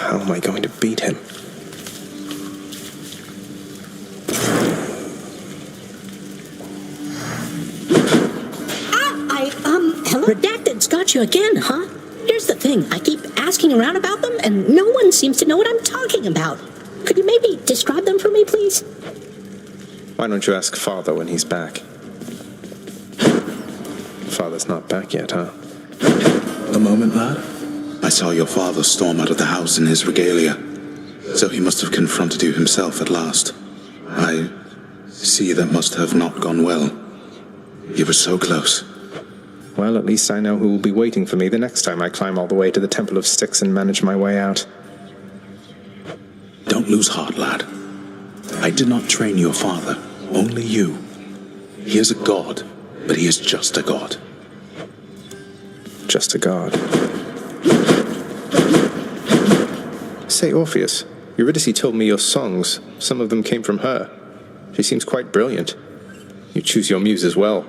How am I going to beat him? Hello? Redacted's got you again, huh? Here's the thing, I keep asking around about them, and no one seems to know what I'm talking about. Could you maybe describe them for me, please? Why don't you ask Father when he's back? Father's not back yet, huh? A moment, lad. I saw your father storm out of the house in his regalia, so he must have confronted you himself at last. I see that must have not gone well. You were so close. Well, at least I know who will be waiting for me the next time I climb all the way to the Temple of Styx and manage my way out. Don't lose heart, lad. I did not train your father, only you. He is a god, but he is just a god. Just a god. Say, Orpheus, Eurydice told me your songs, some of them came from her. She seems quite brilliant. You choose your muses well.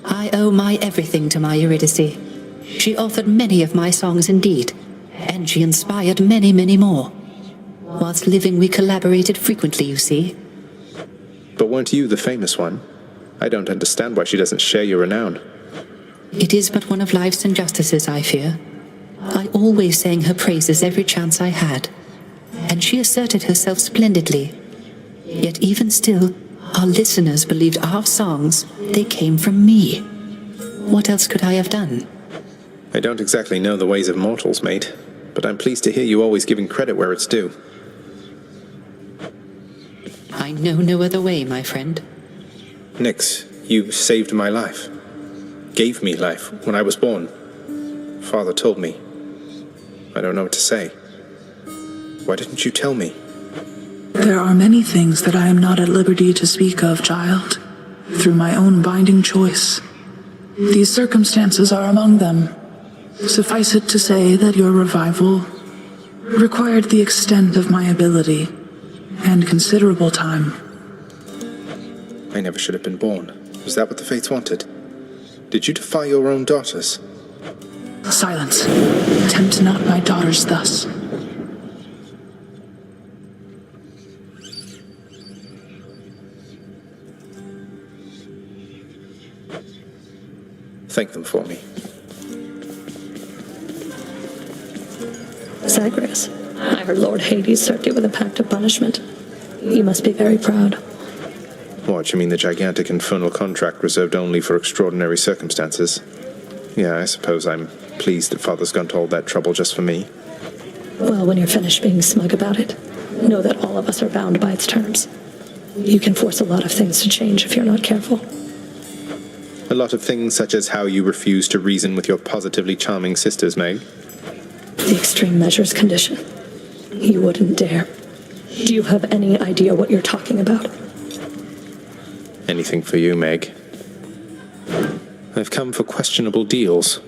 I owe my everything to my Eurydice. She authored many of my songs indeed, and she inspired many, many more. Whilst living, we collaborated frequently, you see. But weren't you the famous one? I don't understand why she doesn't share your renown. It is but one of life's injustices, I fear. I always sang her praises every chance I had, and she asserted herself splendidly. Yet even still, our listeners believed our songs, they came from me. What else could I have done? I don't exactly know the ways of mortals, mate, but I'm pleased to hear you always giving credit where it's due. I know no other way, my friend. Nyx, you saved my life. Gave me life when I was born. Father told me. I don't know what to say. Why didn't you tell me? There are many things that I am not at liberty to speak of, child, through my own binding choice. These circumstances are among them. Suffice it to say that your revival required the extent of my ability and considerable time. I never should have been born. Was that what the Fates wanted? Did you defy your own daughters? Silence. Tempt not my daughters thus. Thank them for me. Zagreus, I heard Lord Hades served you with a pact of punishment. You must be very proud. What, you mean the gigantic infernal contract reserved only for extraordinary circumstances? Yeah, I suppose I'm pleased that Father's gone to all that trouble just for me. Well, when you're finished being smug about it, know that all of us are bound by its terms. You can force a lot of things to change if you're not careful. A lot of things such as how you refuse to reason with your positively charming sisters, Meg. The extreme measures condition. You wouldn't dare. Do you have any idea what you're talking about? Anything for you, Meg. I've come for questionable deals.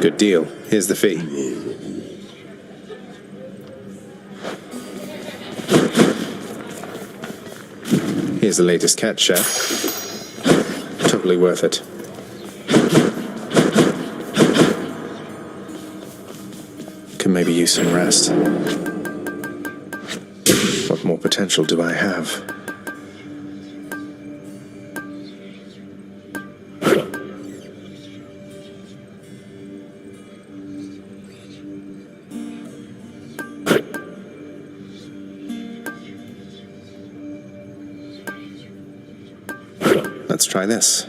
Good deal. Here's the fee. Here's the latest cat, chef. Totally worth it. Could maybe use some rest. What more potential do I have? Let's try this.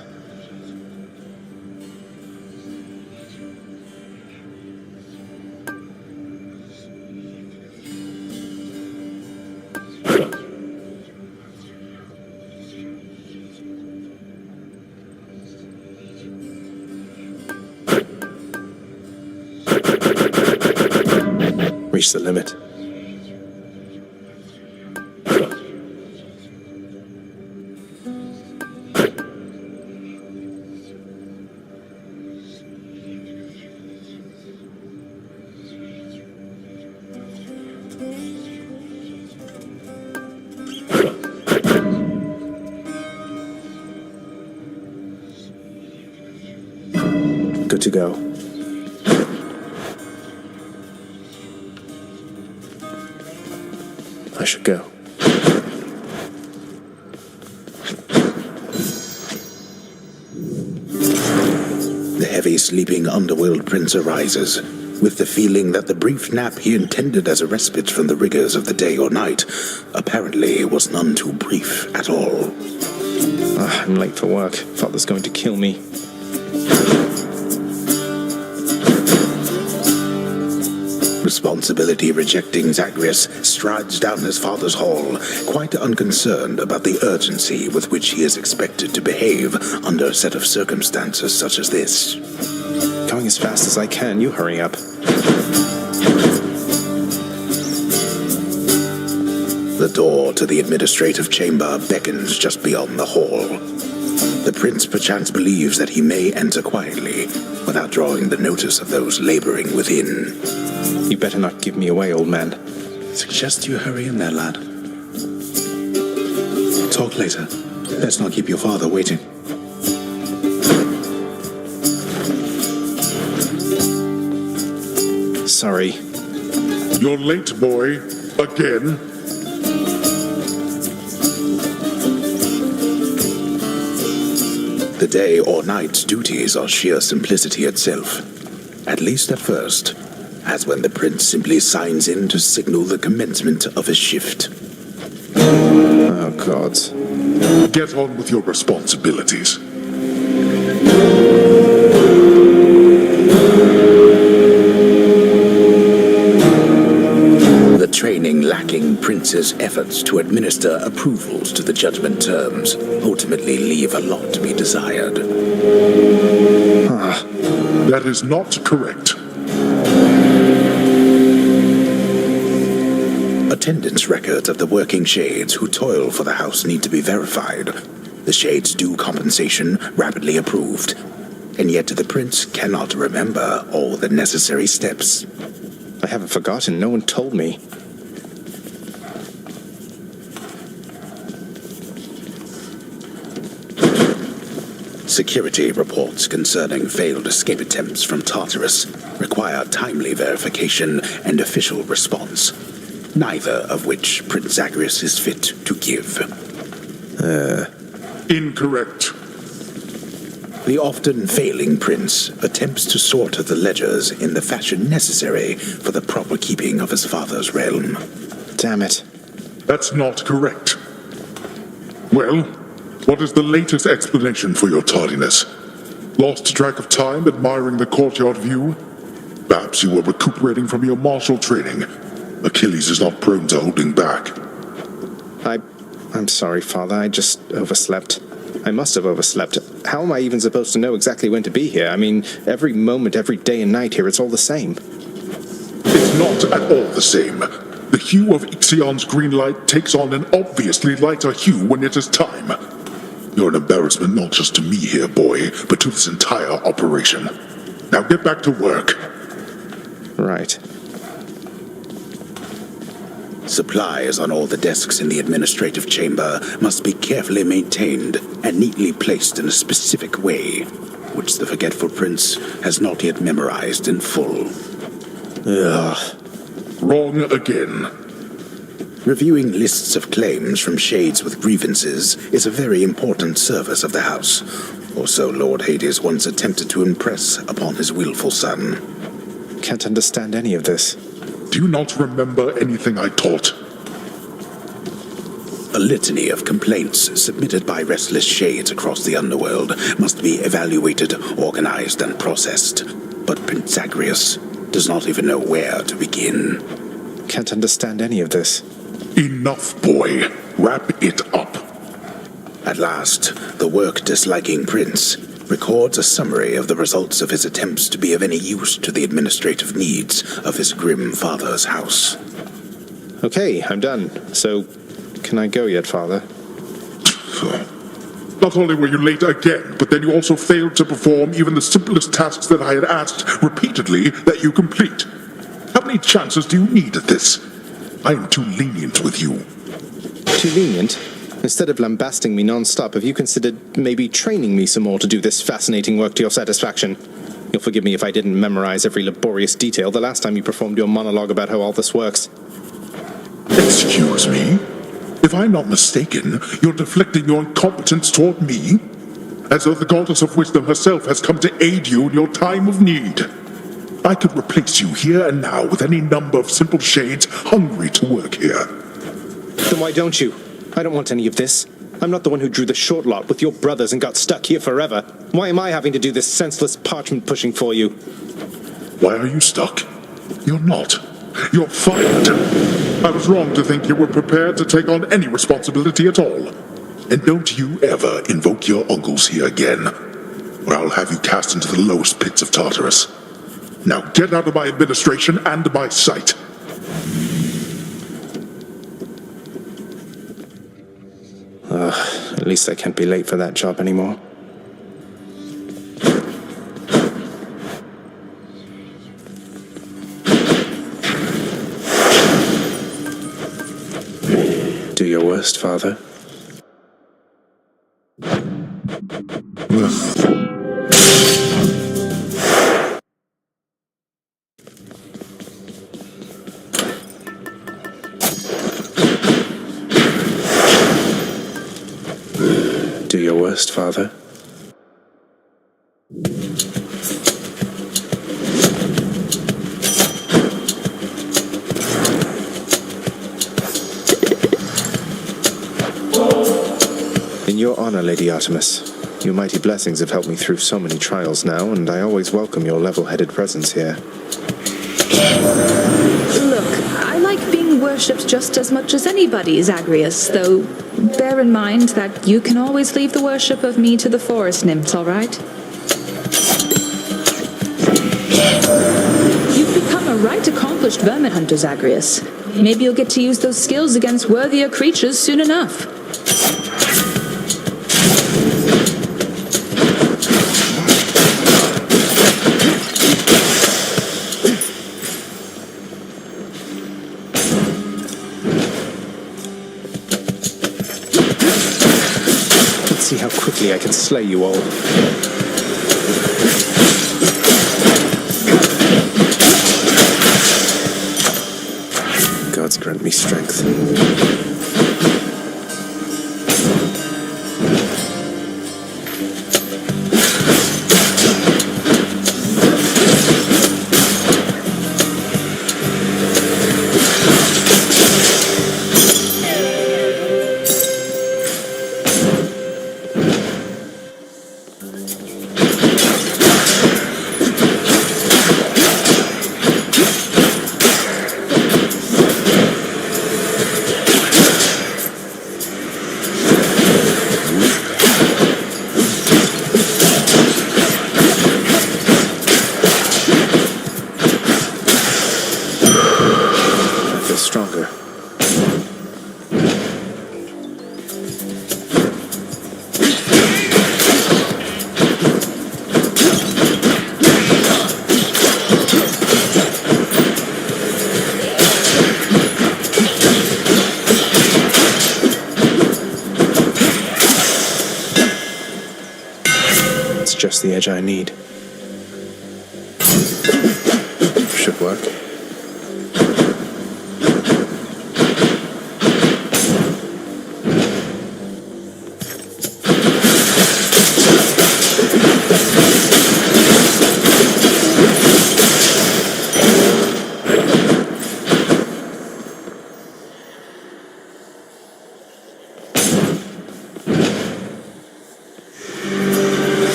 Reach the limit. Good to go. I should go. The heavy sleeping underworld prince arises, with the feeling that the brief nap he intended as a respite from the rigors of the day or night apparently was none too brief at all. I'm late for work. Father's going to kill me. Responsibility-rejecting Zagreus strides down his father's hall, quite unconcerned about the urgency with which he is expected to behave under a set of circumstances such as this. Going as fast as I can, you hurry up. The door to the administrative chamber beckons just beyond the hall. The prince perchance believes that he may enter quietly, without drawing the notice of those laboring within. You better not give me away, old man. Suggest you hurry in there, lad. Talk later. Let's not keep your father waiting. Sorry. You're late, boy. Again. The day or night's duties are sheer simplicity itself. At least at first, as when the prince simply signs in to signal the commencement of his shift. Oh, gods. Get on with your responsibilities. The training lacking prince's efforts to administer approvals to the judgment terms ultimately leave a lot to be desired. That is not correct. Attendance records of the working shades who toil for the house need to be verified. The shades' due compensation rapidly approved. And yet the prince cannot remember all the necessary steps. I haven't forgotten. No one told me. Security reports concerning failed escape attempts from Tartarus require timely verification and official response, neither of which Prince Zagreus is fit to give. Incorrect. The often failing prince attempts to sort the ledgers in the fashion necessary for the proper keeping of his father's realm. Damn it. That's not correct. Well, what is the latest explanation for your tardiness? Lost track of time admiring the courtyard view? Perhaps you were recuperating from your martial training. Achilles is not prone to holding back. I'm sorry, Father. I just overslept. I must have overslept. How am I even supposed to know exactly when to be here? I mean, every moment, every day and night here, it's all the same. It's not at all the same. The hue of Ixion's green light takes on an obviously lighter hue when it is time. You're an embarrassment not just to me here, boy, but to this entire operation. Now get back to work. Right. Supplies on all the desks in the administrative chamber must be carefully maintained and neatly placed in a specific way, which the forgetful prince has not yet memorized in full. Wrong again. Reviewing lists of claims from shades with grievances is a very important service of the house, or so Lord Hades once attempted to impress upon his willful son. Can't understand any of this. Do you not remember anything I taught? A litany of complaints submitted by restless shades across the underworld must be evaluated, organized, and processed. But Prince Zagreus does not even know where to begin. Can't understand any of this. Enough, boy. Wrap it up. At last, the work-disliking prince records a summary of the results of his attempts to be of any use to the administrative needs of his grim father's house. Okay, I'm done. So, can I go yet, Father? Not only were you late again, but then you also failed to perform even the simplest tasks that I had asked repeatedly that you complete. How many chances do you need at this? I am too lenient with you. Too lenient? Instead of lambasting me non-stop, have you considered maybe training me some more to do this fascinating work to your satisfaction? You'll forgive me if I didn't memorize every laborious detail the last time you performed your monologue about how all this works. Excuse me? If I'm not mistaken, you're deflecting your incompetence toward me? As though the goddess of wisdom herself has come to aid you in your time of need. I could replace you here and now with any number of simple shades hungry to work here. Then why don't you? I don't want any of this. I'm not the one who drew the short lot with your brothers and got stuck here forever. Why am I having to do this senseless parchment pushing for you? Why are you stuck? You're not. You're fired. I was wrong to think you were prepared to take on any responsibility at all. And don't you ever invoke your uncles here again, or I'll have you cast into the lowest pits of Tartarus. Now get out of my administration and my sight. At least I can't be late for that job anymore. Do your worst, Father. Do your worst, Father. In your honor, Lady Artemis, your mighty blessings have helped me through so many trials now, and I always welcome your level-headed presence here. Look, I like being worshipped just as much as anybody, Zagreus, though bear in mind that you can always leave the worship of me to the forest nymphs, all right? You've become a right accomplished vermin hunter, Zagreus. Maybe you'll get to use those skills against worthier creatures soon enough. See how quickly I can slay you all. Gods grant me strength. Stronger. It's just the edge I need. Should work.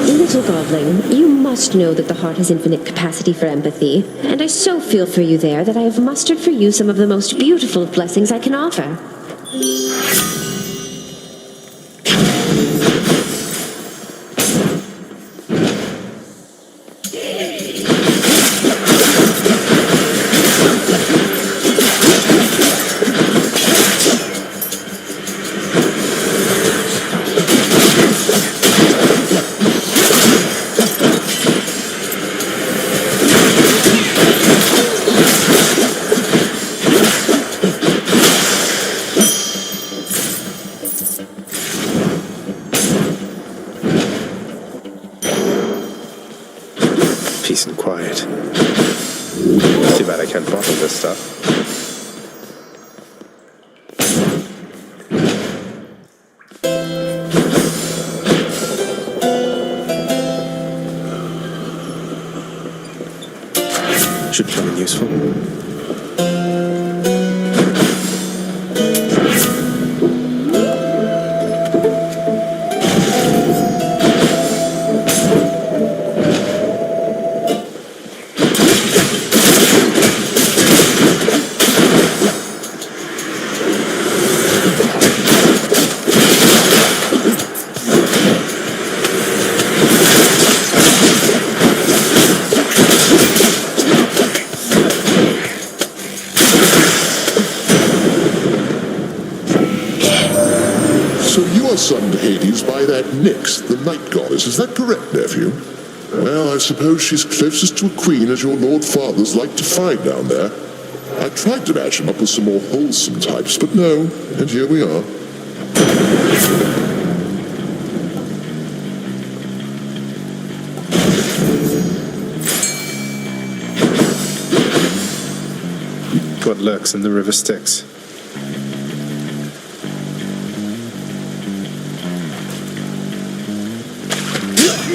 Little Godling, you must know that the heart has infinite capacity for empathy, and I so feel for you there that I have mustered for you some of the most beautiful of blessings I can offer. Peace and quiet. Too bad I can't bottle this stuff. Should come in useful. Son to Hades by that Nyx, the night goddess. Is that correct, nephew? Well, I suppose she's closest to a queen as your lord fathers like to find down there. I tried to match him up with some more wholesome types, but no, and here we are. What lurks in the river Styx?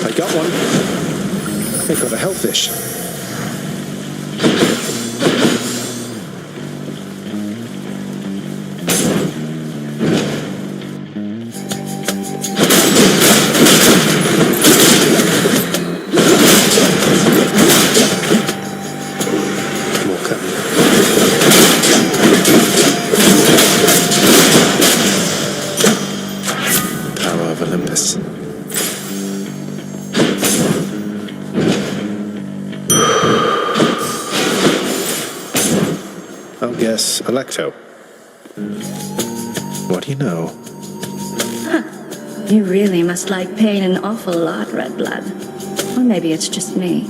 I got one. I got a hellfish. More coming. Power of Olympus. I'll guess Electo. What do you know? You really must like pain an awful lot, Red Blood. Or maybe it's just me.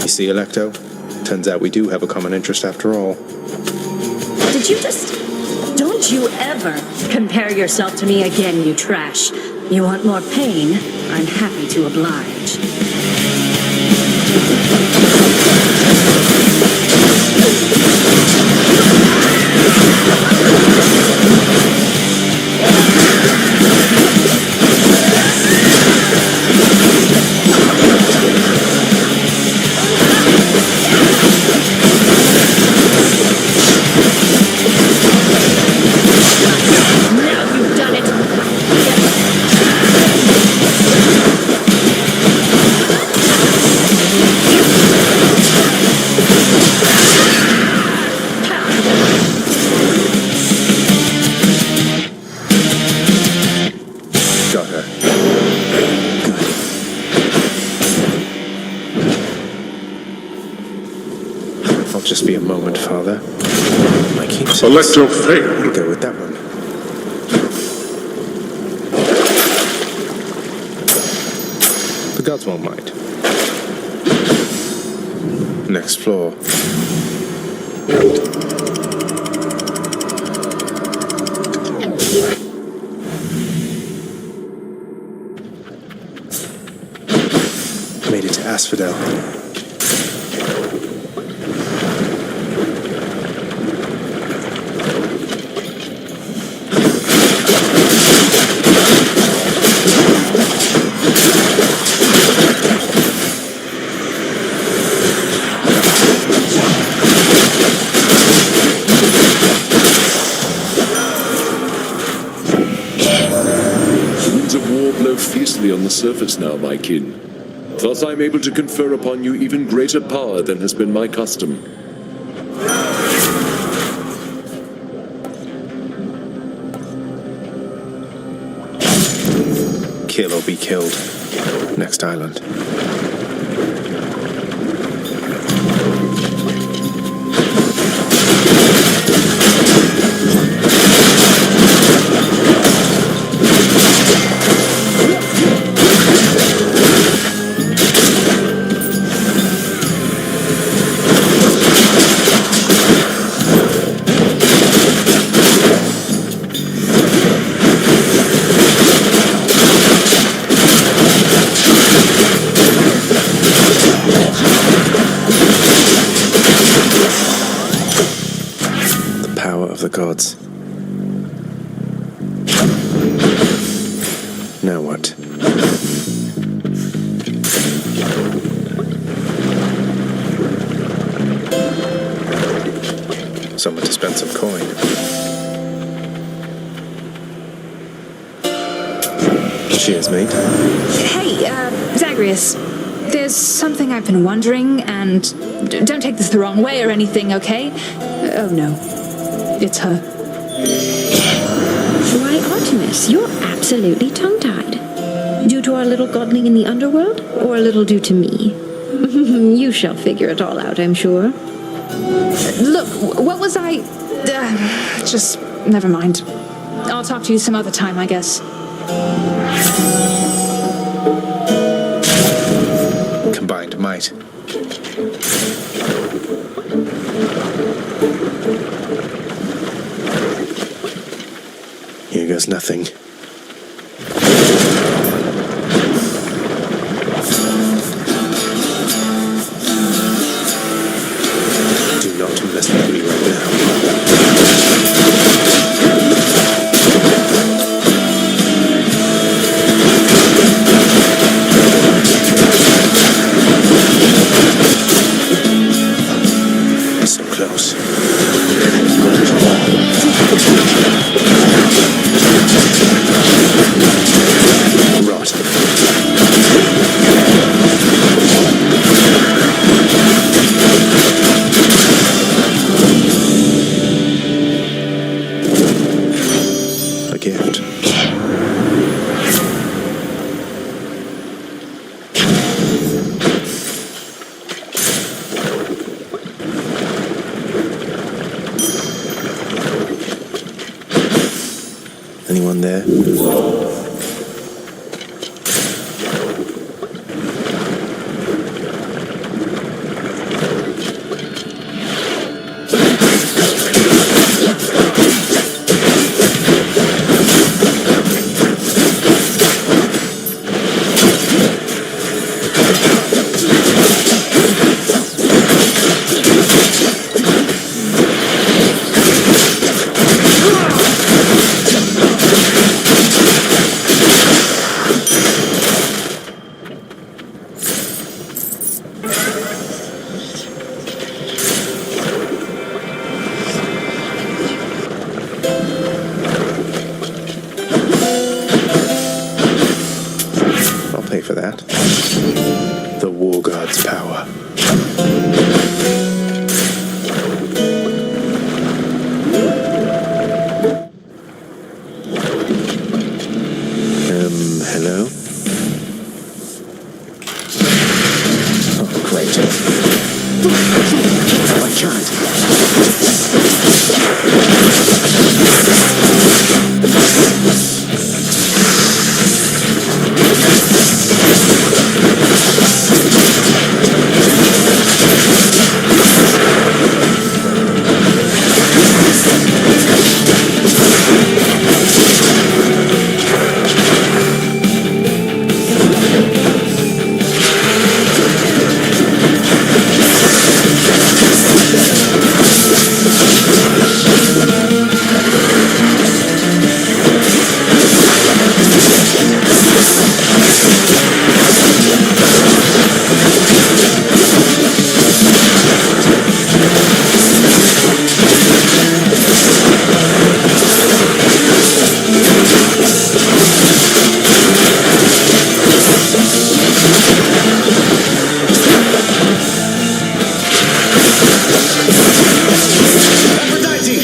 You see, Electo? Turns out we do have a common interest after all. Did you just... Don't you ever compare yourself to me again, you trash. You want more pain? I'm happy to oblige. Got her. Good. I'll just be a moment, Father. My keepsakes. Electo failed. We'll go with that one. The gods won't mind. Next floor. Made it to Asphodel. Winds of war blow fiercely on the surface now, my kin. Thus I am able to confer upon you even greater power than has been my custom. Kill or be killed. Next island. gods. Now what? Someone to spend some coin. Cheers, mate. Hey, Zagreus. There's something I've been wondering, and don't take this the wrong way or anything, okay? Oh no. It's her. Why, Artemis, you're absolutely tongue-tied. Due to our little godling in the underworld, or a little due to me? You shall figure it all out, I'm sure. Look, what was I... just... never mind. I'll talk to you some other time, I guess. Combined might. Here goes nothing. Do not mess with me right now. So close. Rot. A gift. Anyone there? Pay for that. The War God's power. Hello? Oh, great. I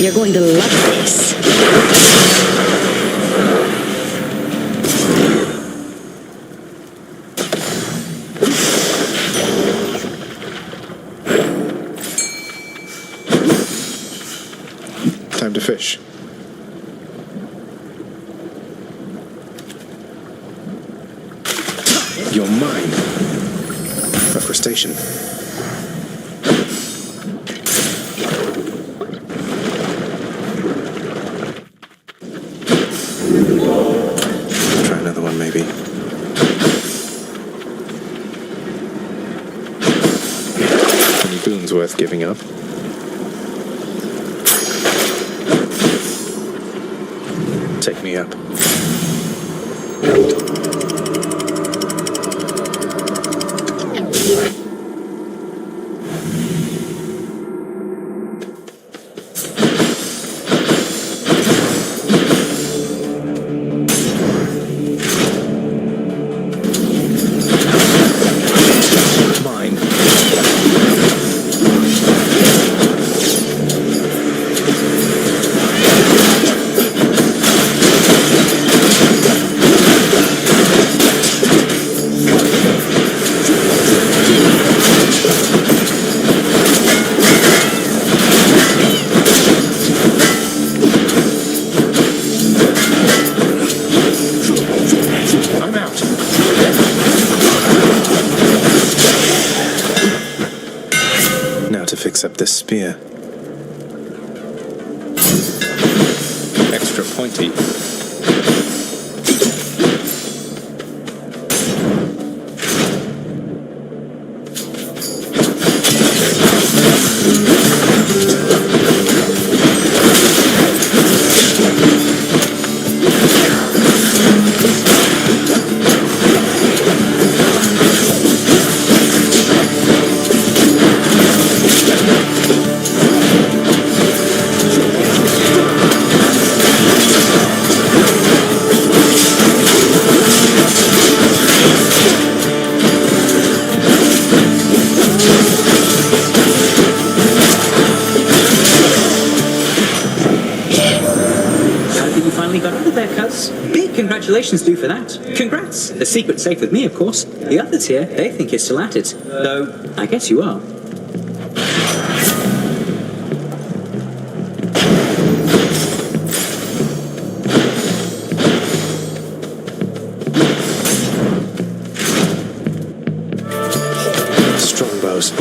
You're going to love this. Time to fish. You're mine. A crustacean. Try another one, maybe. Any boons worth giving up? Take me up. Up this spear. Extra pointy. Congratulations due for that. Congrats. The secret's safe with me, of course. The others here, they think you're still at it. Though, I guess you are. Strongbows.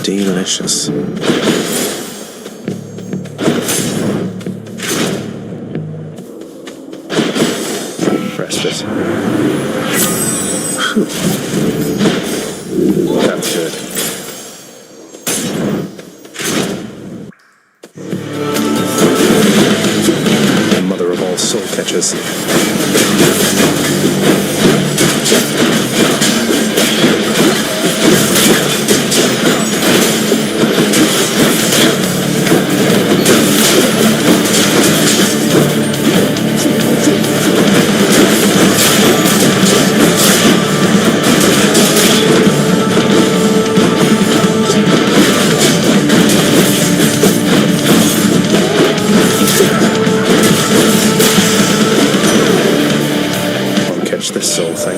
Delicious. Respite. Whew. That's good. The mother of all soul catchers.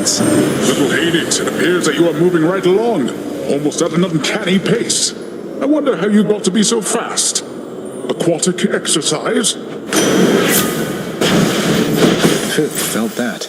Little Hades, it appears that you are moving right along, almost at an uncanny pace. I wonder how you got to be so fast. Aquatic exercise? Felt that.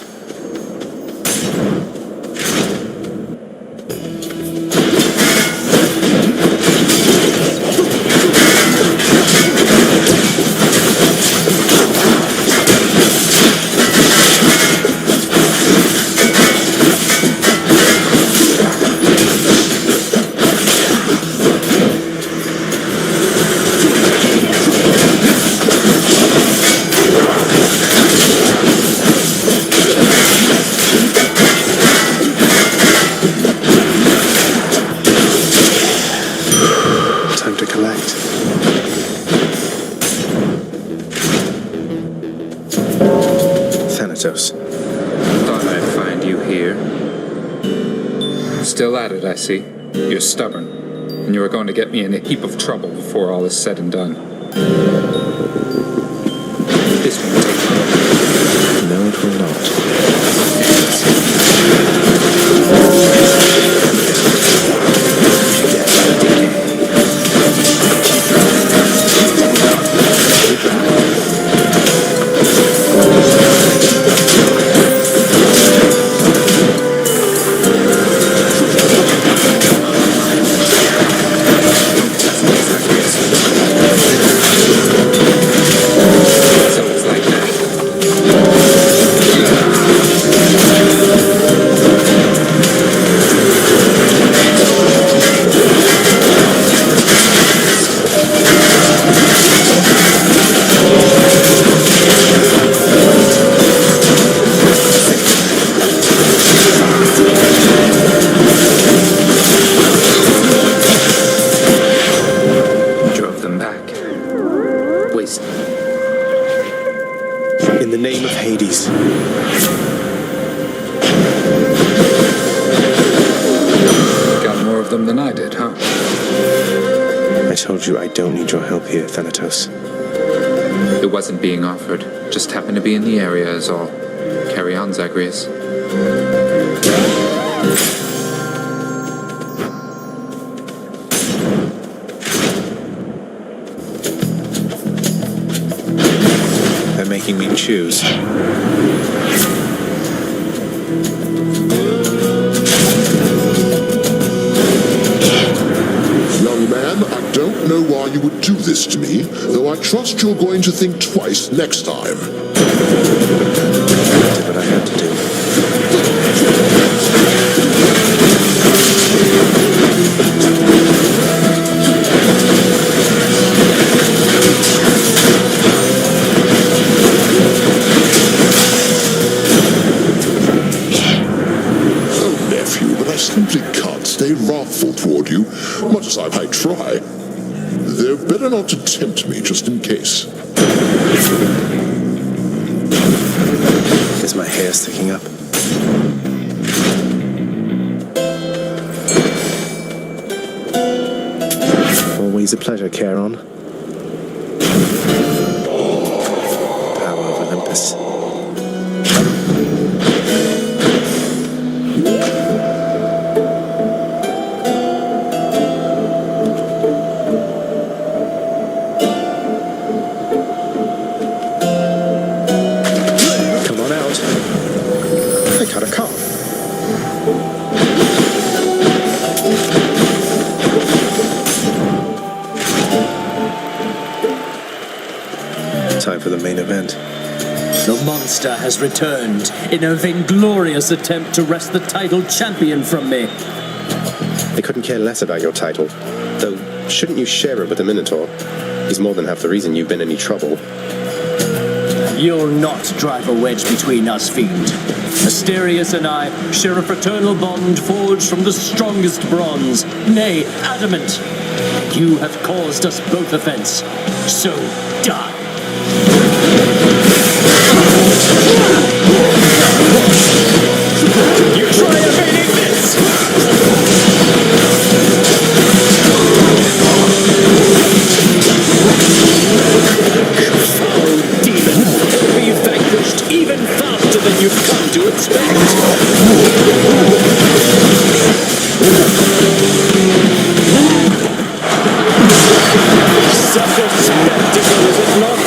Thought I'd find you here. Still at it, I see. You're stubborn, and you are going to get me in a heap of trouble before all is said and done. This won't take long. No, it will not. Got more of them than I did, huh? I told you I don't need your help here, Thanatos. It wasn't being offered. Just happened to be in the area is all. Carry on, Zagreus. They're making me choose. Young man, I don't know why you would do this to me, though I trust you're going to think twice next time. I did what I had to do. Oh, nephew, but I simply can't stay wrathful toward you, much as I might try. They're better not to tempt me, just in case. Is my hair sticking up? Always a pleasure, Charon. Power of Olympus. Come on out. I got a cough. Time for the main event. The monster has returned in a vainglorious attempt to wrest the title champion from me. They couldn't care less about your title. Though, shouldn't you share it with the Minotaur? He's more than half the reason you've been in any trouble. You'll not drive a wedge between us, fiend. Asterius and I share a fraternal bond forged from the strongest bronze, nay, adamant. You have caused us both offense, so die. You try evading this! Foul demon! Be vanquished even faster than you've come to expect! Such a spectacle, is it not?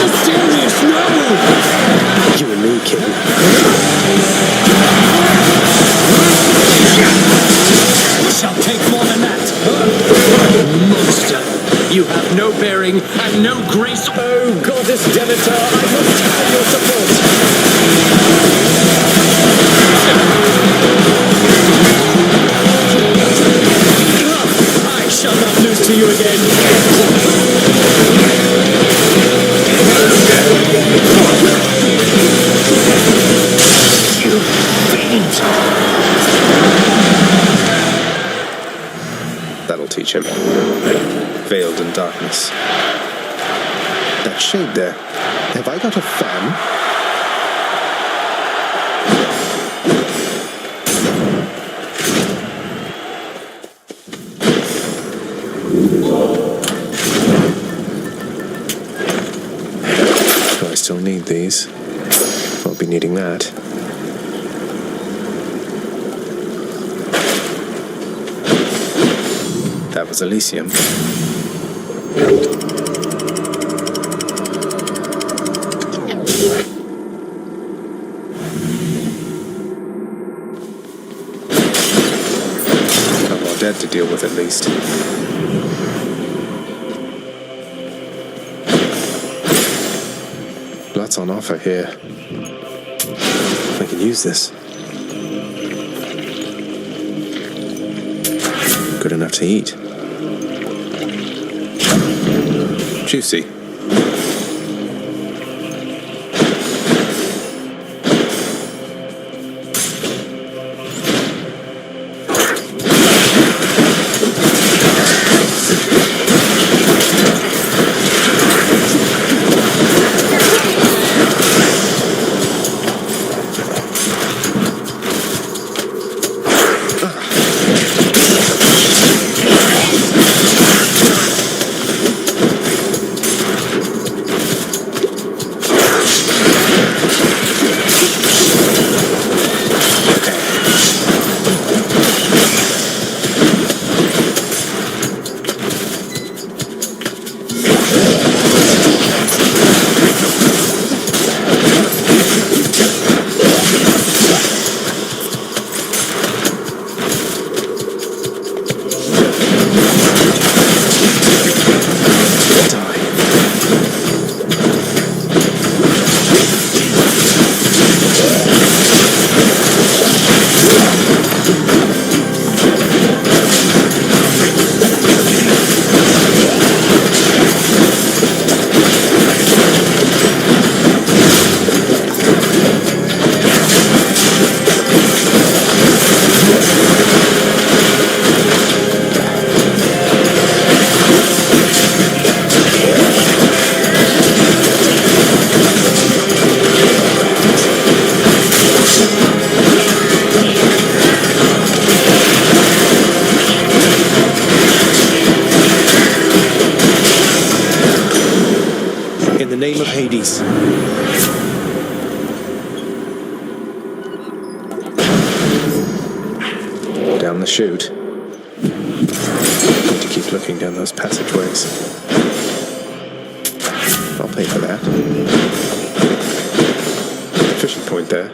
Mysterious, no! You and me, kid. Shall take more than that. Monster, you have no bearing and no grace. Oh, goddess Demeter, I must have your support. I shall not lose to you again. You fiend! That'll teach him. Veiled in darkness. That shade there. Have I got a fan? Do I still need these? Won't be needing that. That was Elysium. No more dead to deal with, at least. what's on offer here. I can use this. Good enough to eat. Juicy. In the name of Hades. Down the chute. Need to keep looking down those passageways. I'll pay for that. Fishing point there.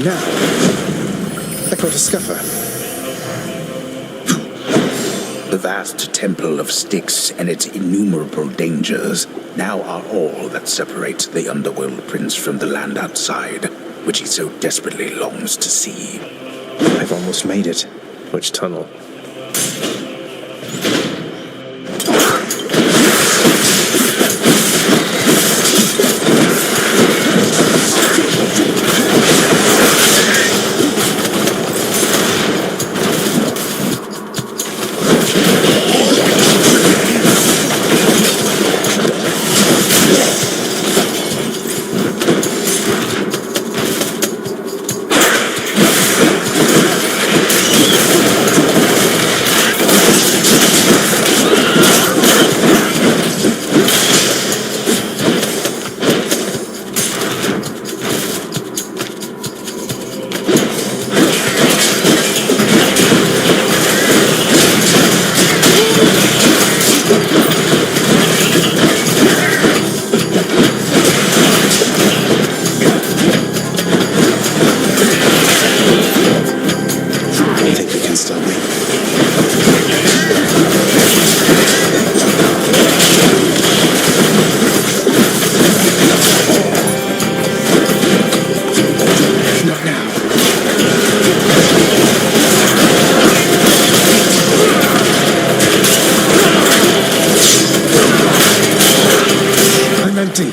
Now, I caught a scuffer. The vast temple of Styx and its innumerable dangers now are all that separates the underworld prince from the land outside, which he so desperately longs to see. I've almost made it. Which tunnel? Empty.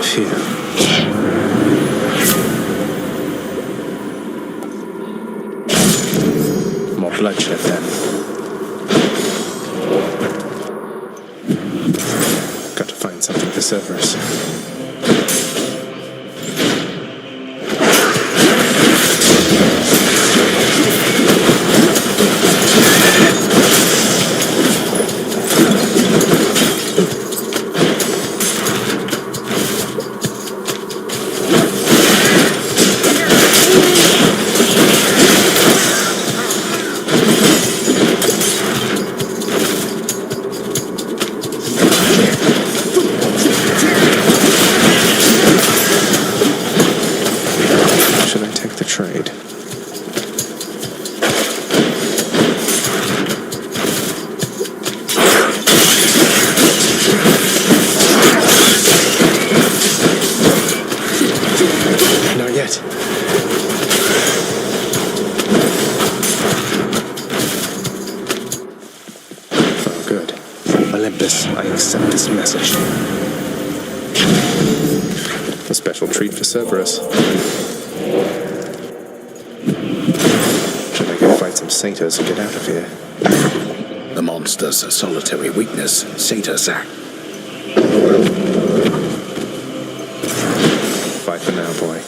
Phew. More bloodshed then. Got to find something for Cerberus. this. I accept this message. A special treat for Cerberus. Should I go fight some satyrs and get out of here? The monster's solitary weakness, satyr sack. Bye for now, boy.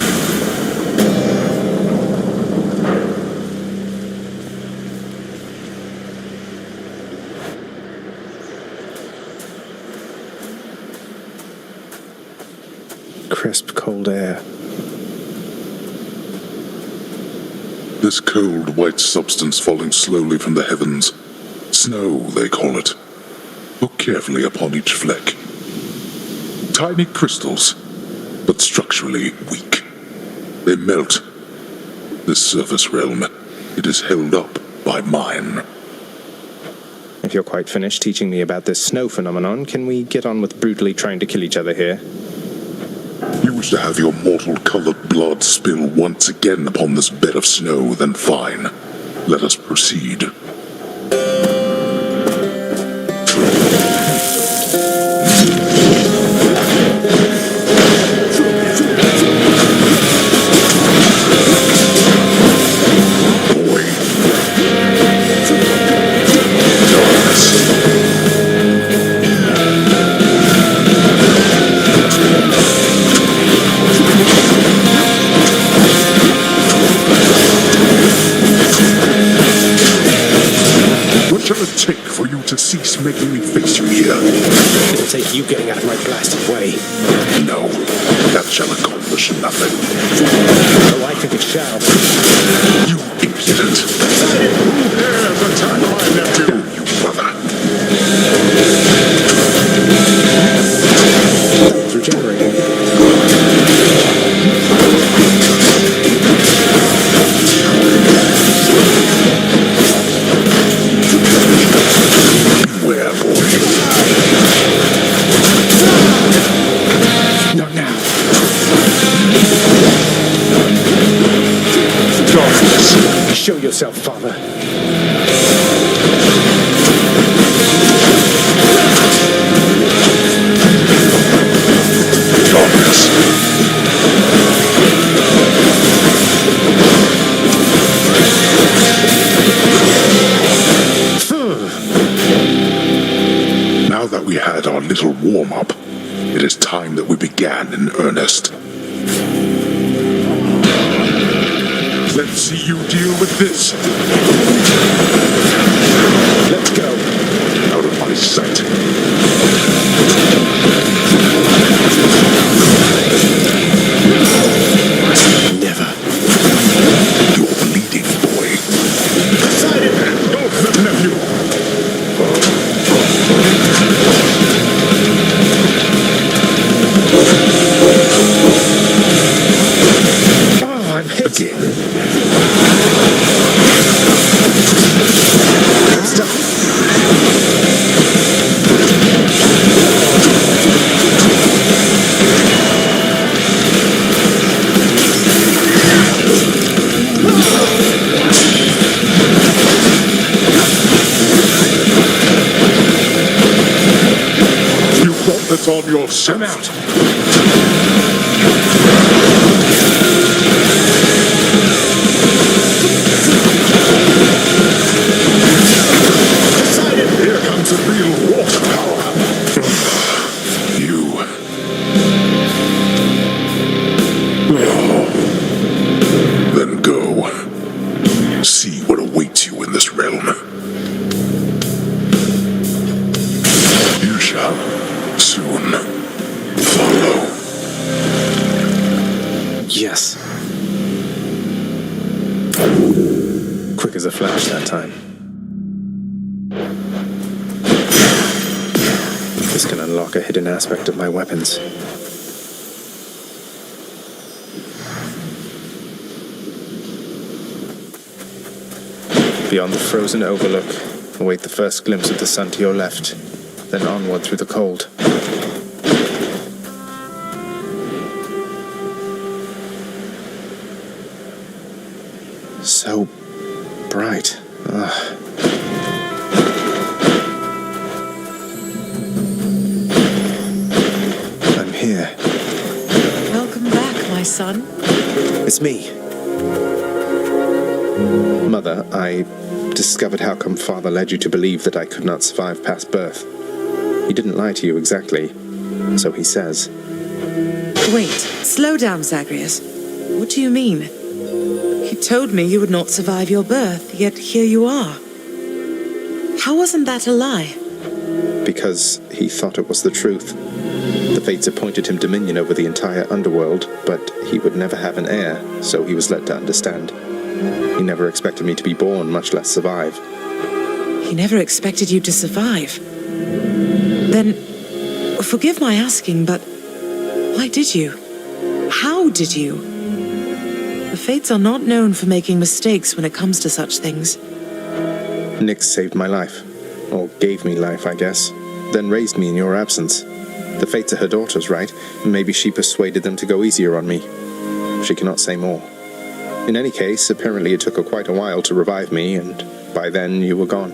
Crisp, cold air. This cold, white substance falling slowly from the heavens. Snow, they call it. Look carefully upon each fleck. Tiny crystals, but structurally weak. They melt. This surface realm, it is held up by mine. If you're quite finished teaching me about this snow phenomenon, can we get on with brutally trying to kill each other here? You wish to have your mortal-colored blood spill once again upon this bed of snow, then fine. Let us proceed. What shall it take for you to cease making me face you here? It'll take you getting out of my blasted way. No, that shall accomplish nothing. Oh, I think it shall. You impudent! Who dares attack my nephew, you brother? That was regenerating. Beware, boy. Not now. Darkness. Show yourself, father. Now that we had our little warm-up, it is time that we began in earnest. Let's see you deal with this. Let's go. Out of my sight. Never. You're bleeding, boy. Poseidon! Go for the nephew! Oh, I'm hit. Again. Stop. You brought this on yourself. I'm out. Here comes the real water power. You. Then go. See what awaits you in this realm. You shall soon follow. Yes. Quick as a flash that time. This can unlock a hidden aspect of my weapons. Beyond the frozen overlook, await the first glimpse of the sun to your left, then onward through the cold. So bright. Ugh. it's me. Mother, I discovered how come Father led you to believe that I could not survive past birth. He didn't lie to you exactly, so he says. Wait, slow down, Zagreus. What do you mean? He told me you would not survive your birth, yet here you are. How wasn't that a lie? Because he thought it was the truth. The fates appointed him dominion over the entire underworld, but he would never have an heir, so he was led to understand. He never expected me to be born, much less survive. He never expected you to survive. Then, forgive my asking, but why did you? How did you? The fates are not known for making mistakes when it comes to such things. Nyx saved my life. Or gave me life, I guess. Then raised me in your absence. The fates are her daughters, right? Maybe she persuaded them to go easier on me. She cannot say more. In any case, apparently it took her quite a while to revive me, and by then you were gone.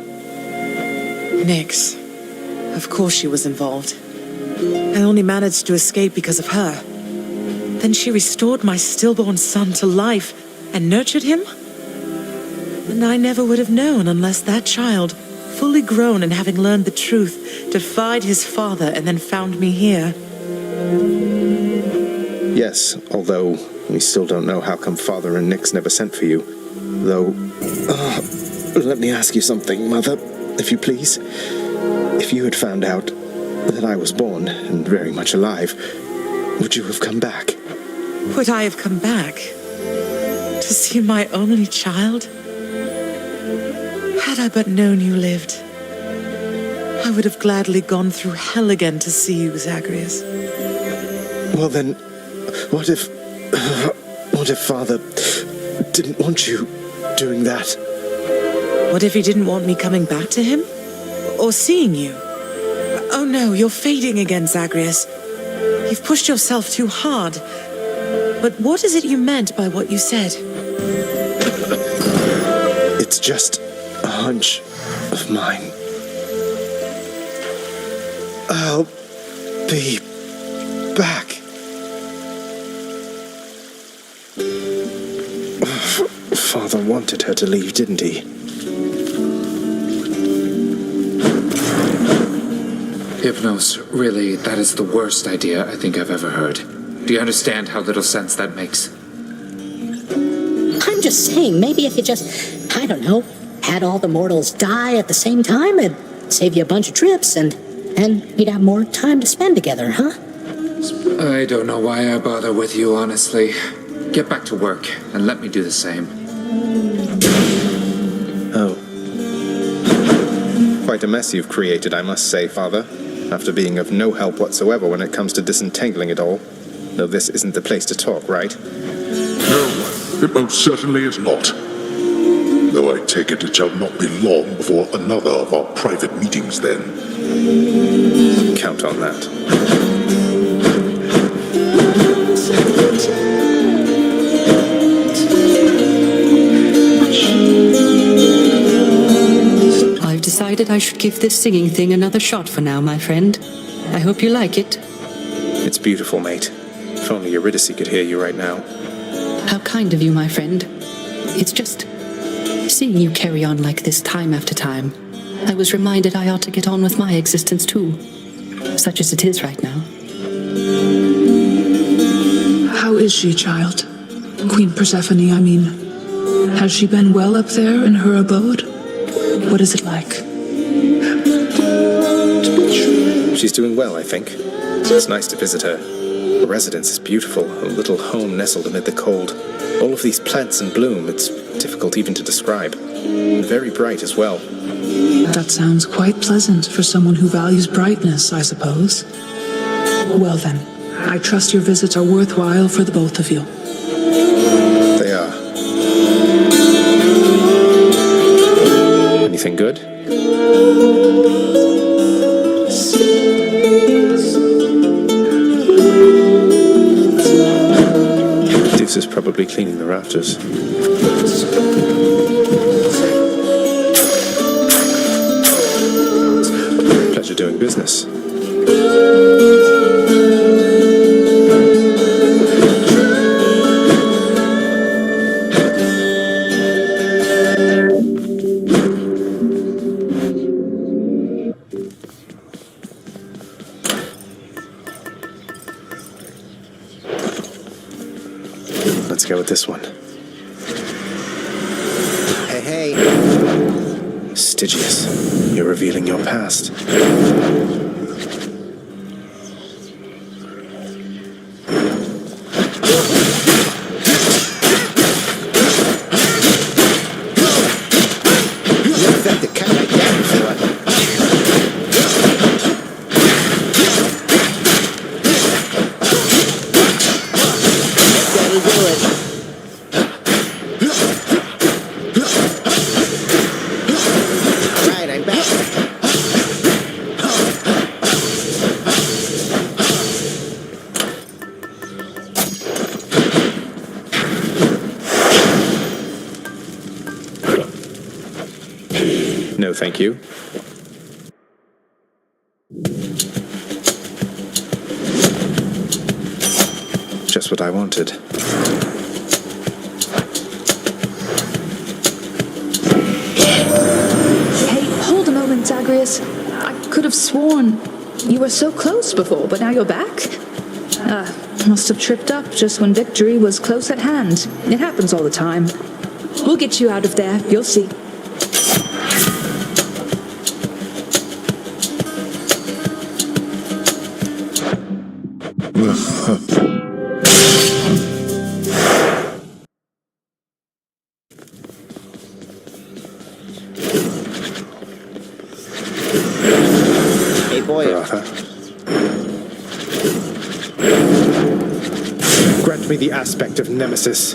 Nyx. Of course she was involved. I only managed to escape because of her. Then she restored my stillborn son to life and nurtured him? And I never would have known unless that child, fully grown and having learned the truth, defied his father and then found me here. Yes, although we still don't know how come Father and Nyx never sent for you. Though, let me ask you something, Mother, if you please. If you had found out that I was born and very much alive, would you have come back? Would I have come back? To see my only child? Had I but known you lived, I would have gladly gone through hell again to see you, Zagreus. Well then, what if Father didn't want you doing that? What if he didn't want me coming back to him? Or seeing you? Oh no, you're fading again, Zagreus. You've pushed yourself too hard. But what is it you meant by what you said? It's just a hunch of mine. I'll be back. Father wanted her to leave, didn't he? Hypnos, really, that is the worst idea I think I've ever heard. Do you understand how little sense that makes? I'm just saying, maybe if you just, I don't know, had all the mortals die at the same time, it'd save you a bunch of trips, and we'd have more time to spend together, huh? I don't know why I bother with you, honestly. Get back to work, and let me do the same. Oh. Quite a mess you've created, I must say, Father. After being of no help whatsoever when it comes to disentangling it all. Though this isn't the place to talk, right? No, it most certainly is not. Though I take it shall not be long before another of our private meetings then. Count on that. I've decided I should give this singing thing another shot for now, my friend. I hope you like it. It's beautiful, mate. If only Eurydice could hear you right now. How kind of you, my friend. It's just seeing you carry on like this time after time. I was reminded I ought to get on with my existence too, such as it is right now. How is she, child? Queen Persephone, I mean. Has she been well up there in her abode? What is it like? She's doing well, I think. It's nice to visit her. Her residence is beautiful, a little home nestled amid the cold. All of these plants in bloom, it's difficult even to describe. And very bright as well. That sounds quite pleasant for someone who values brightness, I suppose. Well then, I trust your visits are worthwhile for the both of you. They are. Anything good? Deuce is probably cleaning the rafters. Pleasure doing business. Let's go with this one. Hey. Stygius, you're revealing your past. No, thank you. Just what I wanted. Hey, hold a moment, Zagreus. I could have sworn you were so close before, but now you're back? Must have tripped up just when victory was close at hand. It happens all the time. We'll get you out of there, you'll see. Hey, boy. Grant me the aspect of Nemesis.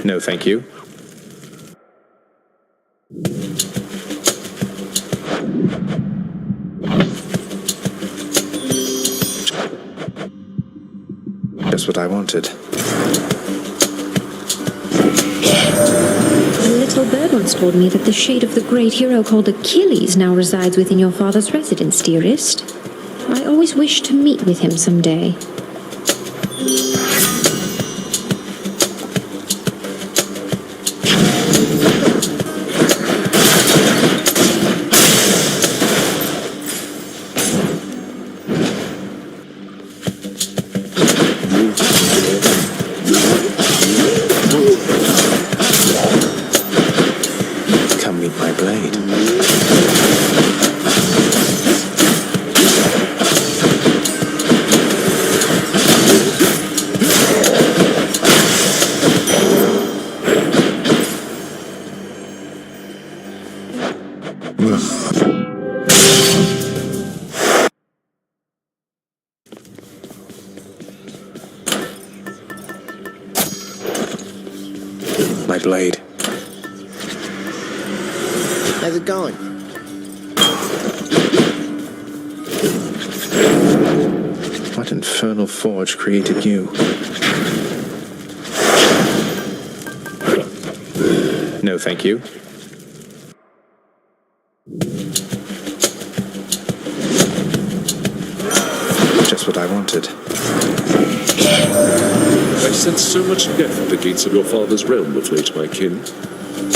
No, thank you. Just what I wanted. A little bird once told me that the shade of the great hero called Achilles now resides within your father's residence, dearest. I always wished to meet with him someday. Come meet my blade. My blade. How's it going? What infernal forge created you? No, thank you. Just what I wanted. I sensed so much death at the gates of your father's realm of late, my kin.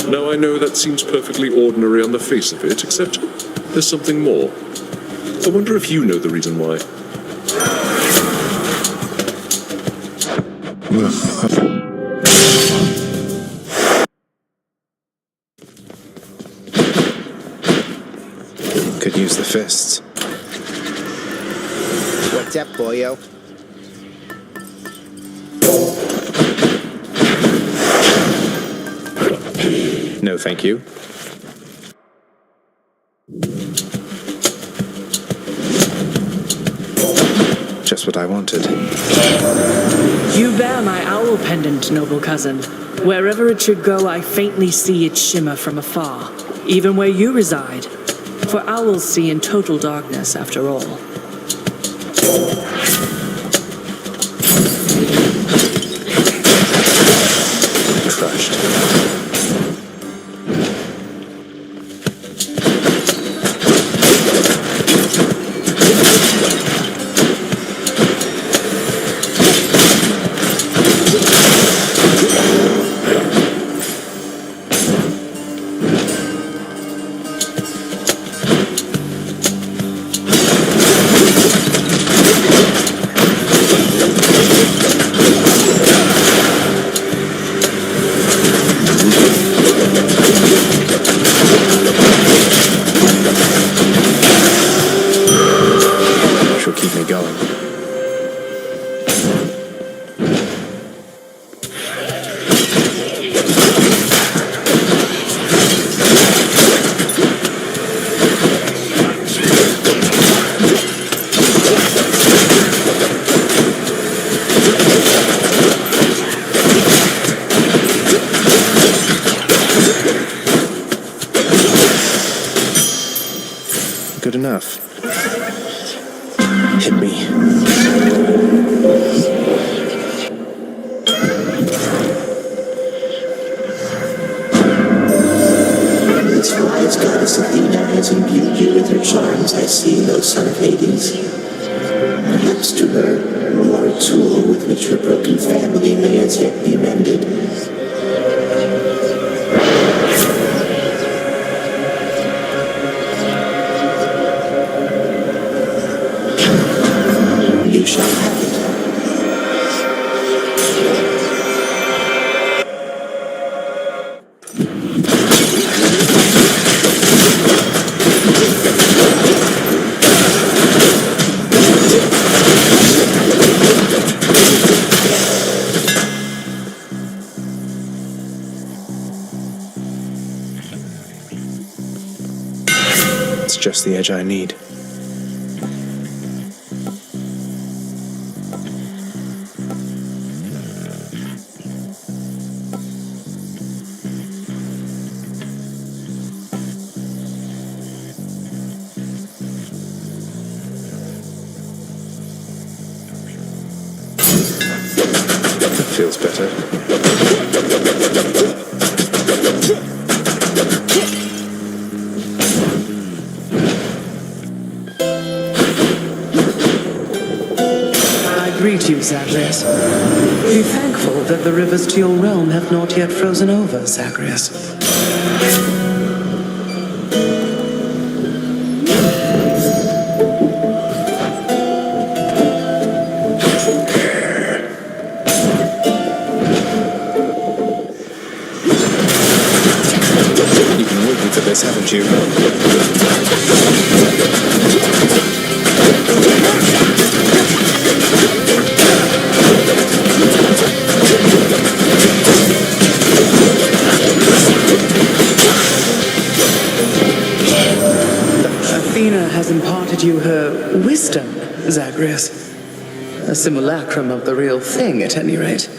Now I know that seems perfectly ordinary on the face of it, except there's something more. I wonder if you know the reason why. Could use the fists. What's up, boyo? No, thank you. Just what I wanted. You bear my owl pendant, noble cousin. Wherever it should go, I faintly see it shimmer from afar, even where you reside. For owls see in total darkness, after all. Crushed. tool with which her broken family may as yet be mended. You shall have it. It's just the edge I need. That feels better. Greet you, Zagreus. Be thankful that the rivers to your realm have not yet frozen over, Zagreus. You've been waiting for this, haven't you? Athena has imparted you her wisdom, Zagreus. A simulacrum of the real thing, at any rate.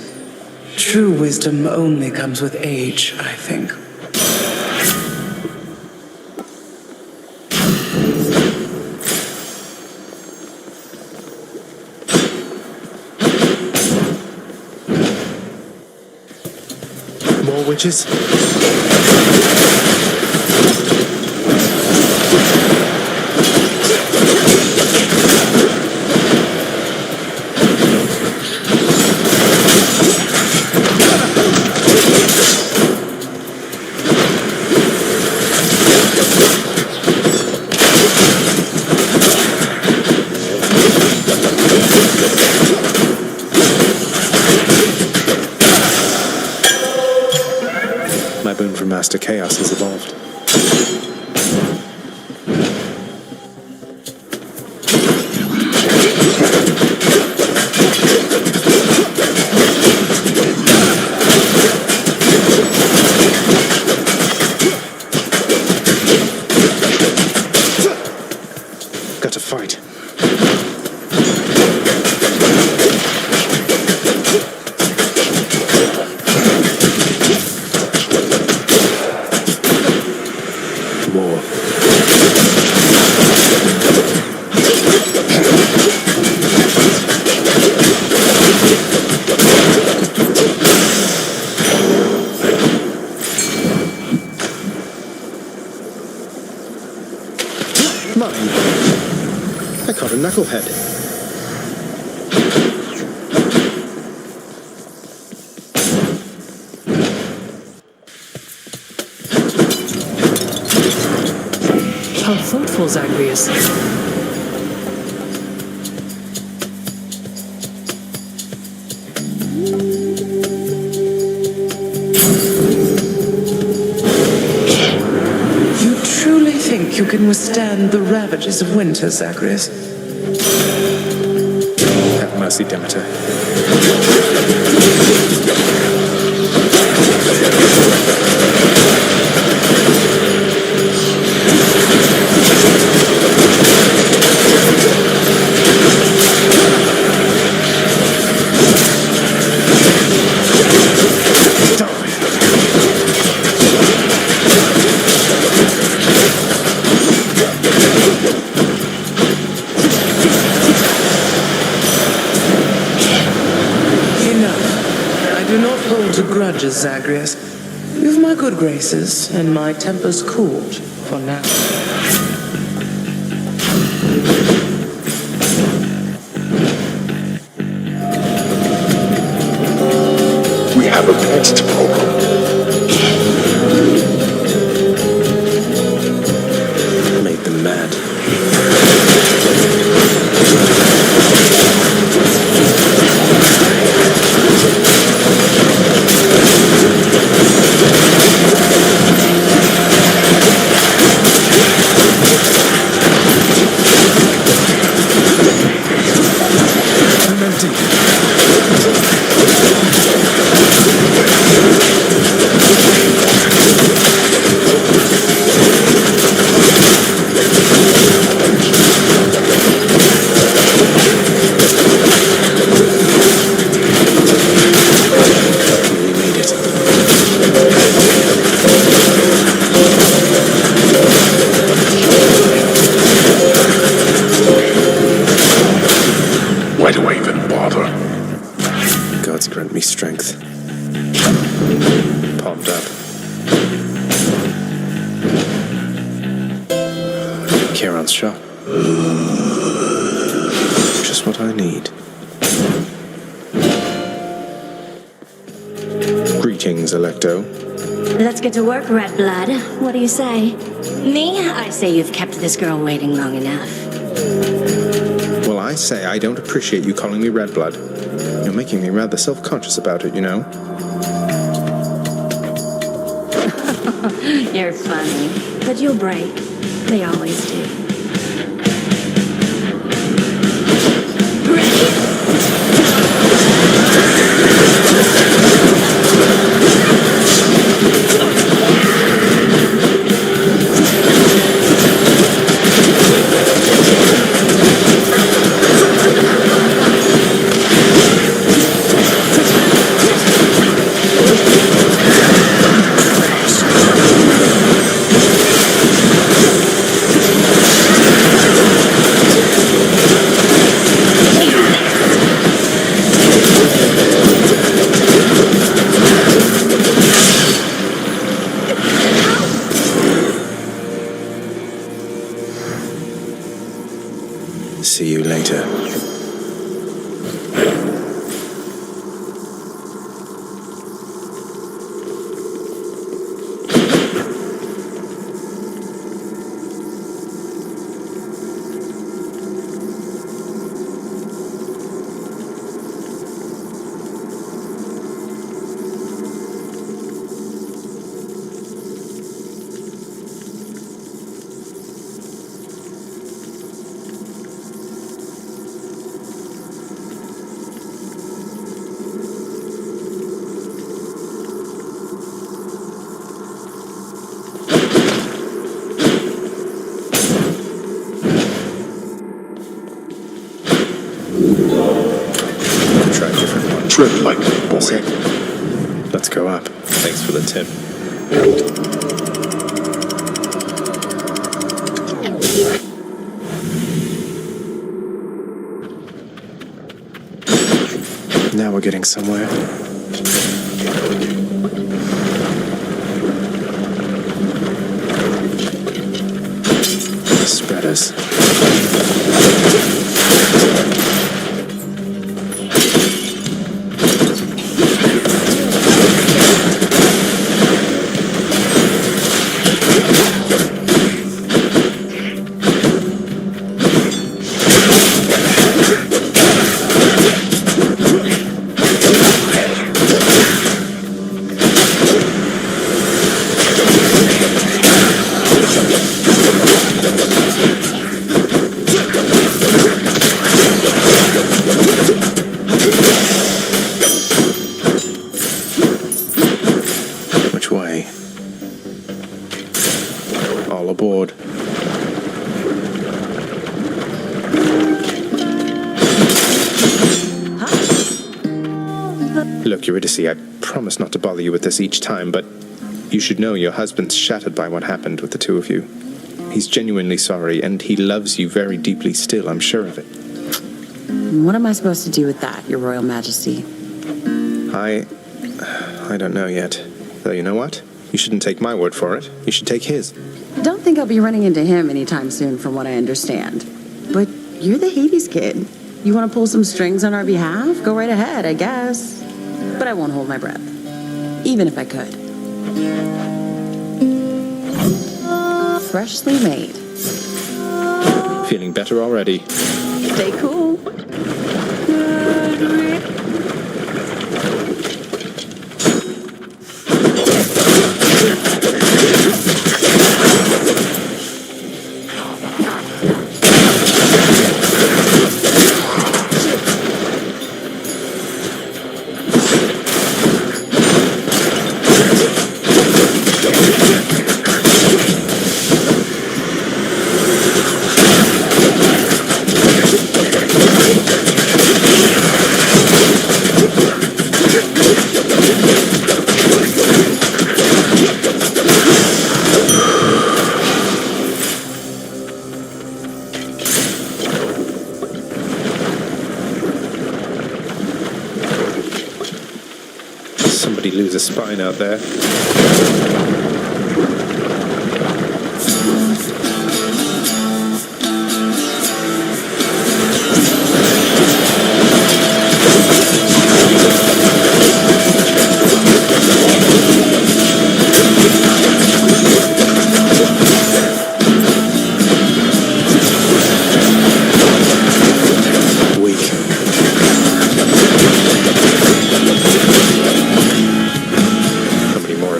True wisdom only comes with age, I think. More witches? My boon from Master Chaos has evolved. Got to fight. Mine. I caught a knucklehead. How thoughtful, Zagreus. You truly think you can withstand the ravages of winter, Zagreus? Have mercy, Demeter. Grudges, Zagreus. You've my good graces, and my temper's cooled for now. we have a next problem. Made them mad. I'm empty. We made it. Why do I even bother? Gods grant me strength. Palmed up. Charon's shot. Just what I need. Greetings, Electo. Let's get to work, Red Blood. What do you say? Me? I say you've kept this girl waiting long enough. Well, I say I don't appreciate you calling me Red Blood. You're making me rather self-conscious about it, you know? You're funny. But you'll break. They always do. See you later. Try a different one. Tread lightly, boy. That's it. Let's go up. Thanks for the tip. Now we're getting somewhere. Spreaders. Which way? All aboard. Look, Eurydice, I promise not to bother you with this each time, but you should know your husband's shattered by what happened with the two of you. He's genuinely sorry, and he loves you very deeply still, I'm sure of it. What am I supposed to do with that, Your Royal Majesty? I don't know yet. Though you know what? You shouldn't take my word for it. You should take his. Don't think I'll be running into him anytime soon, from what I understand. But you're the Hades kid. You want to pull some strings on our behalf? Go right ahead, I guess. but I won't hold my breath, even if I could. Freshly made. Feeling better already. Stay cool. Somebody lose a spine out there.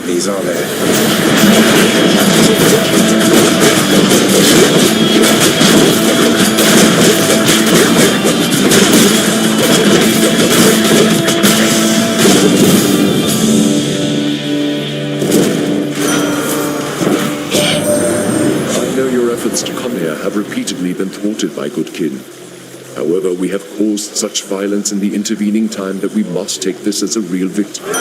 These are there. I know your efforts to come here have repeatedly been thwarted by good kin. However, we have caused such violence in the intervening time that we must take this as a real victory.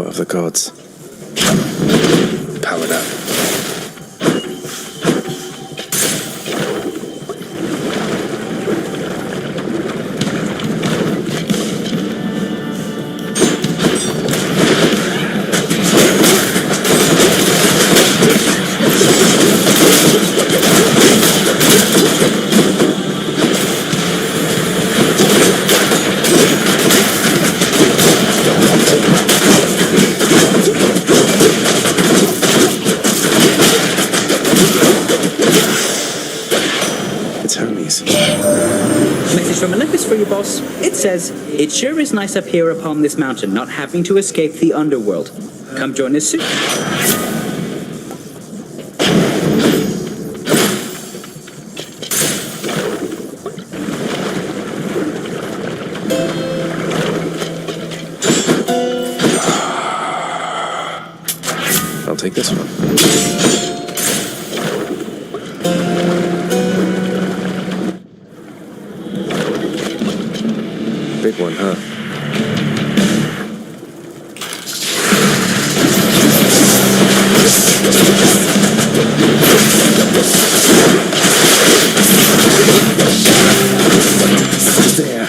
Of the gods. Powered up. Message from Olympus for you, boss. It says, "It sure is nice up here upon this mountain, not having to escape the underworld. Come join us soon." I'll take this one. Big one, huh? There.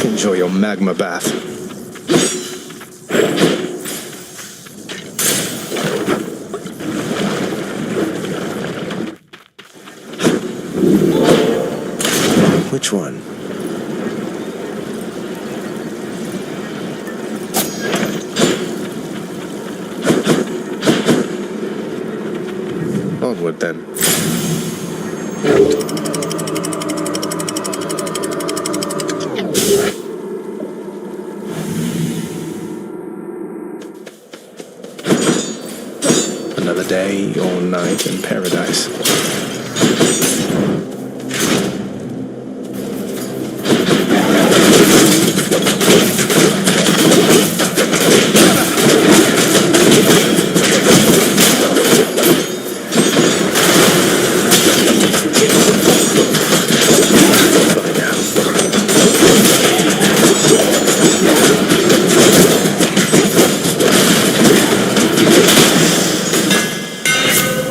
Enjoy your magma bath. Which one? Onward then. Another day or night in paradise.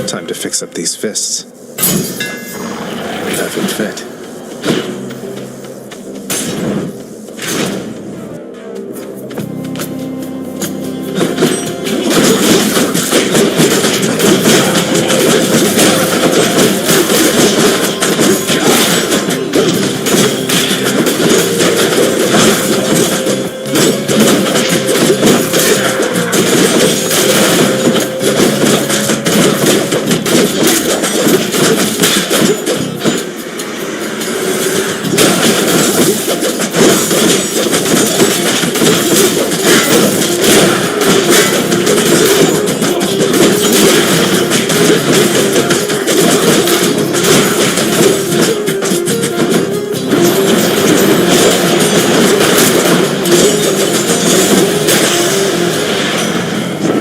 Time to fix up these fists. Perfect fit.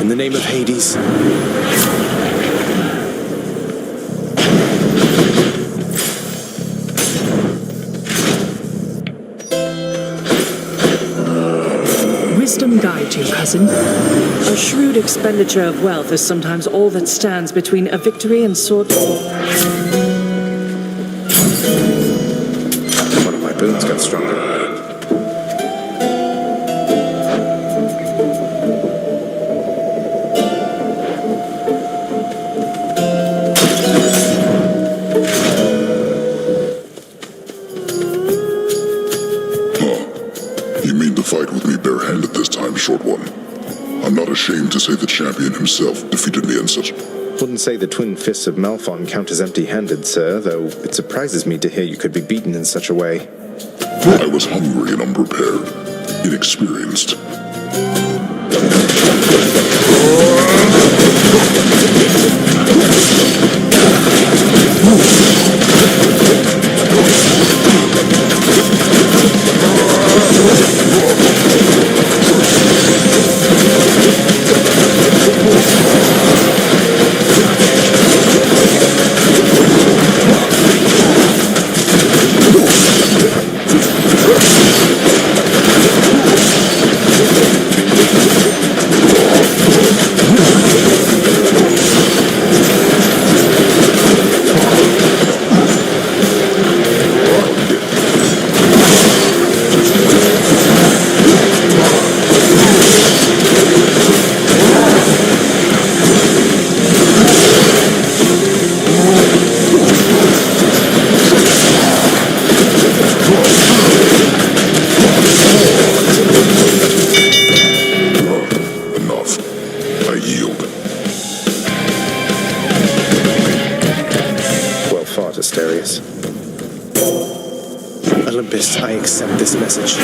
In the name of Hades. Wisdom guide you, cousin. A shrewd expenditure of wealth is sometimes all that stands between a victory and sword. One of my boons got stronger. You mean to fight with me barehanded this time, short one? I'm not ashamed to say the champion himself defeated me in such... Wouldn't say the twin fists of Malphon count as empty-handed, sir, though it surprises me to hear you could be beaten in such a way. I was hungry and unprepared, inexperienced. Asterius. Olympus, I accept this message.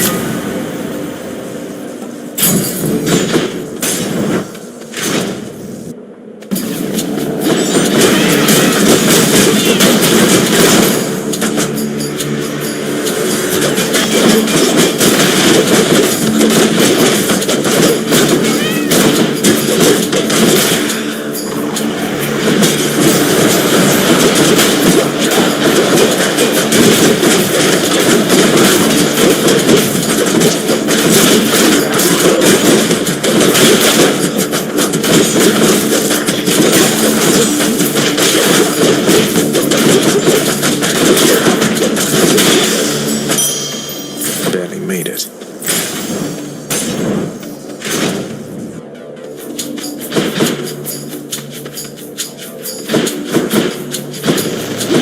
made it.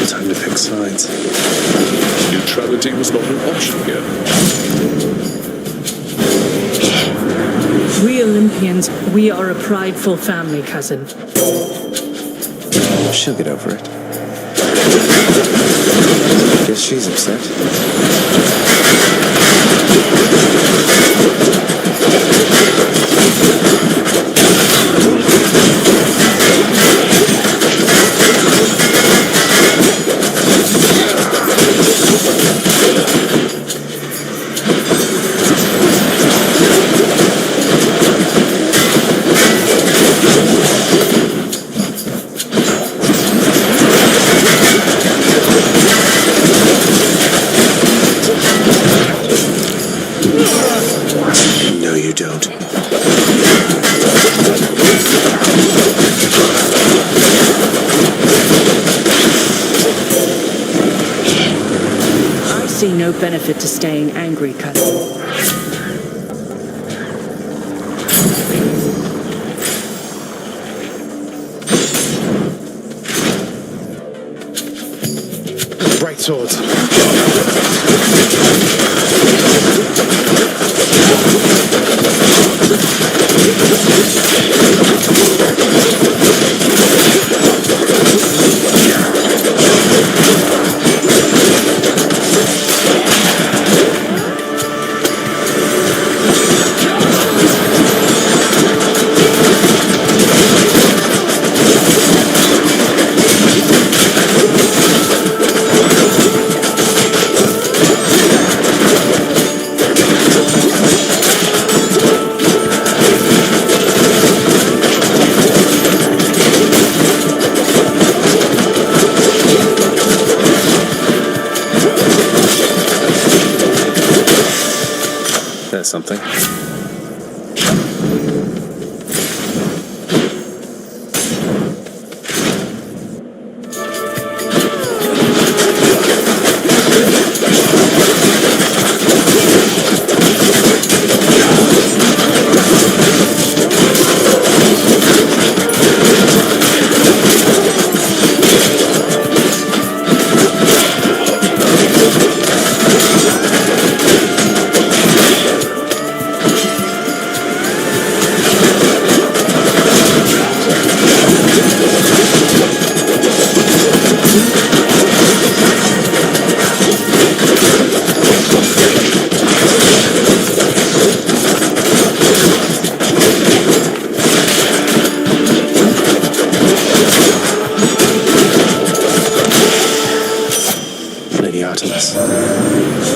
Time to pick sides. Neutrality was not an option here. We Olympians, we are a prideful family, cousin. She'll get over it. Guess she's upset. No, you don't. I see no benefit to staying angry, cousin. Bright swords. That's something.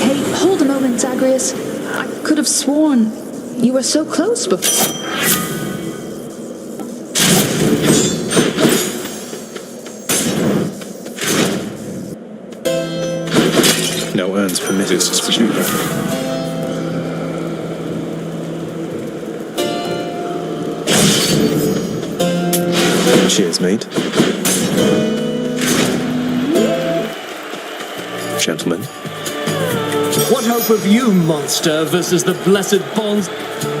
Hey, hold a moment, Zagreus. I could have sworn you were so close before. No urns permitted. This is for you. Cheers, mate. Gentlemen. What hope have you, monster, versus the blessed bonds?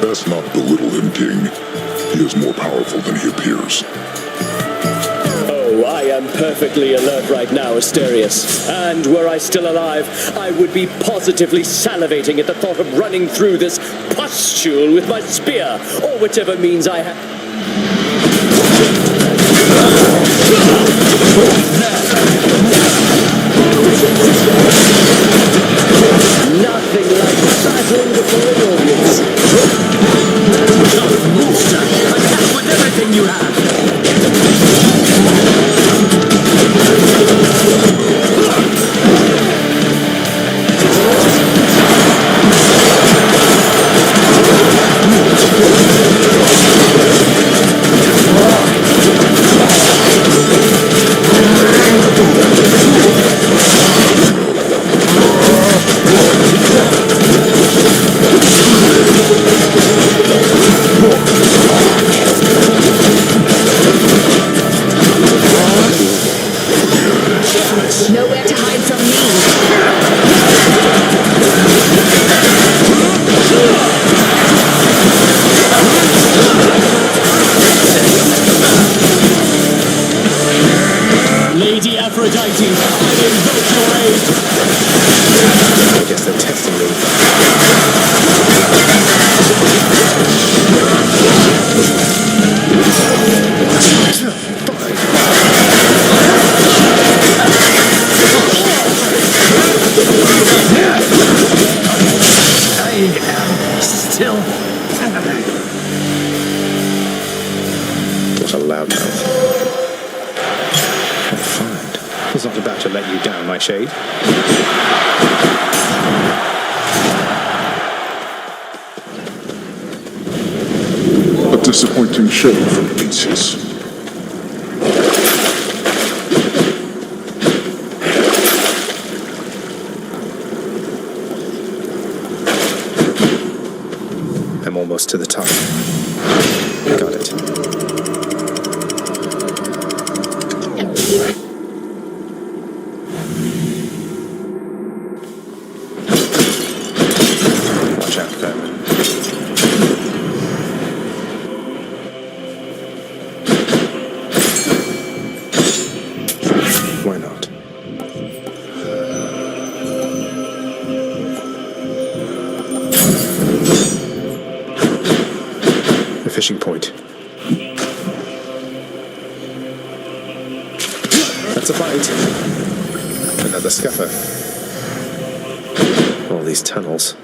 Best not belittle him, King. He is more powerful than he appears. Oh, I am perfectly alert right now, Asterius. And were I still alive, I would be positively salivating at the thought of running through this pustule with my spear, or whichever means I have. Nothing like battling before an audience. Tough monster, attack with everything you have. is the testing room. I am still... What a loudmouth. Fine. I was not about to let you down, my shade. A disappointing show from Theseus. I'm almost to the top. Got it. Watch out, vermin. Why not? The fishing point. That's a bite. Another scuffer. All these tunnels.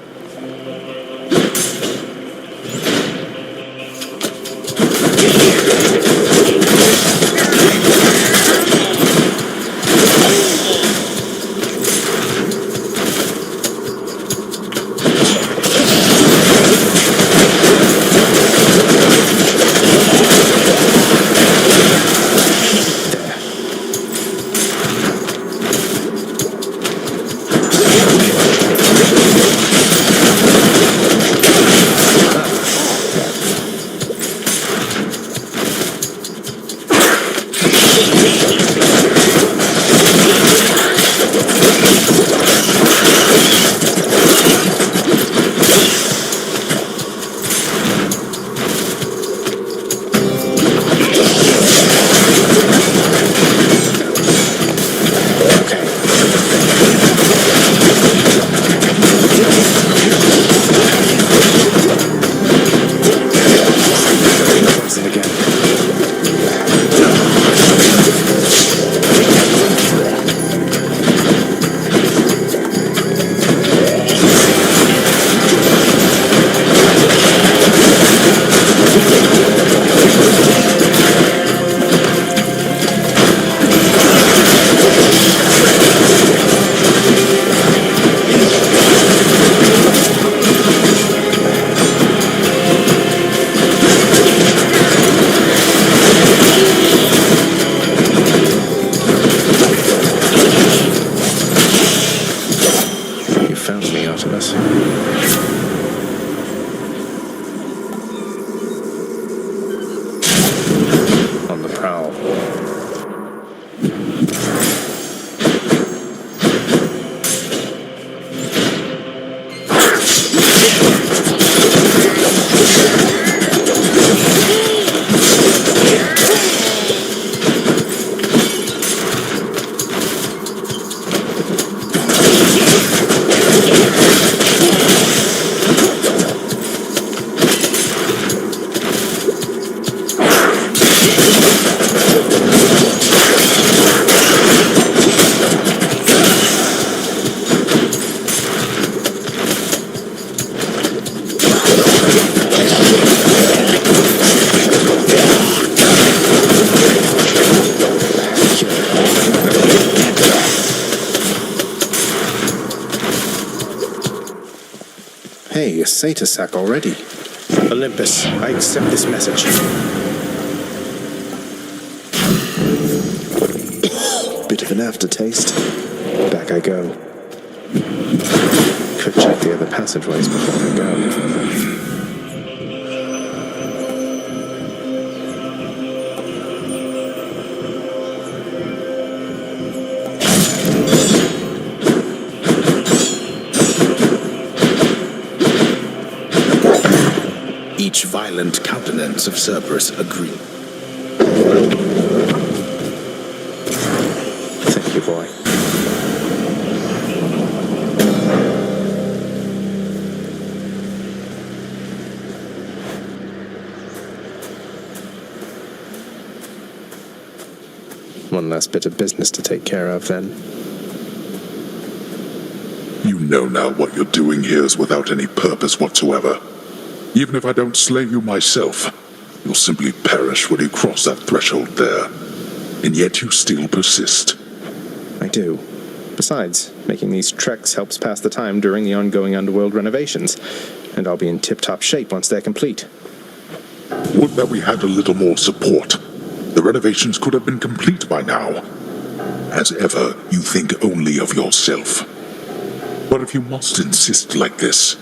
Hey, a satyr sack already. Olympus, I accept this message. Bit of an aftertaste. Back I go. Could check the other passageways before I go. Each violent countenance of Cerberus agreed. Thank you, boy. One less bit of business to take care of, then. You know now what you're doing here is without any purpose whatsoever. Even if I don't slay you myself, you'll simply perish when you cross that threshold there. And yet you still persist. I do. Besides, making these treks helps pass the time during the ongoing underworld renovations, and I'll be in tip-top shape once they're complete. Would that we had a little more support. The renovations could have been complete by now. As ever, you think only of yourself. But if you must insist like this,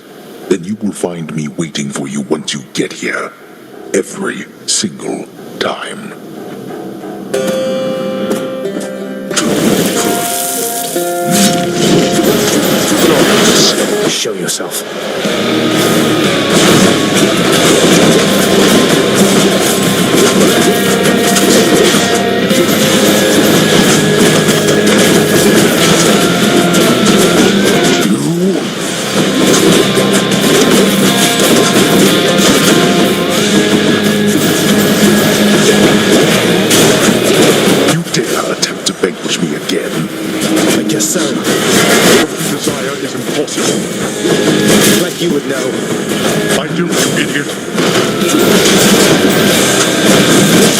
then you will find me waiting for you once you get here. Every single time. Show yourself. You dare attempt to vanquish me again? I guess so. Your desire is impossible. Like you would know. I do, you idiot.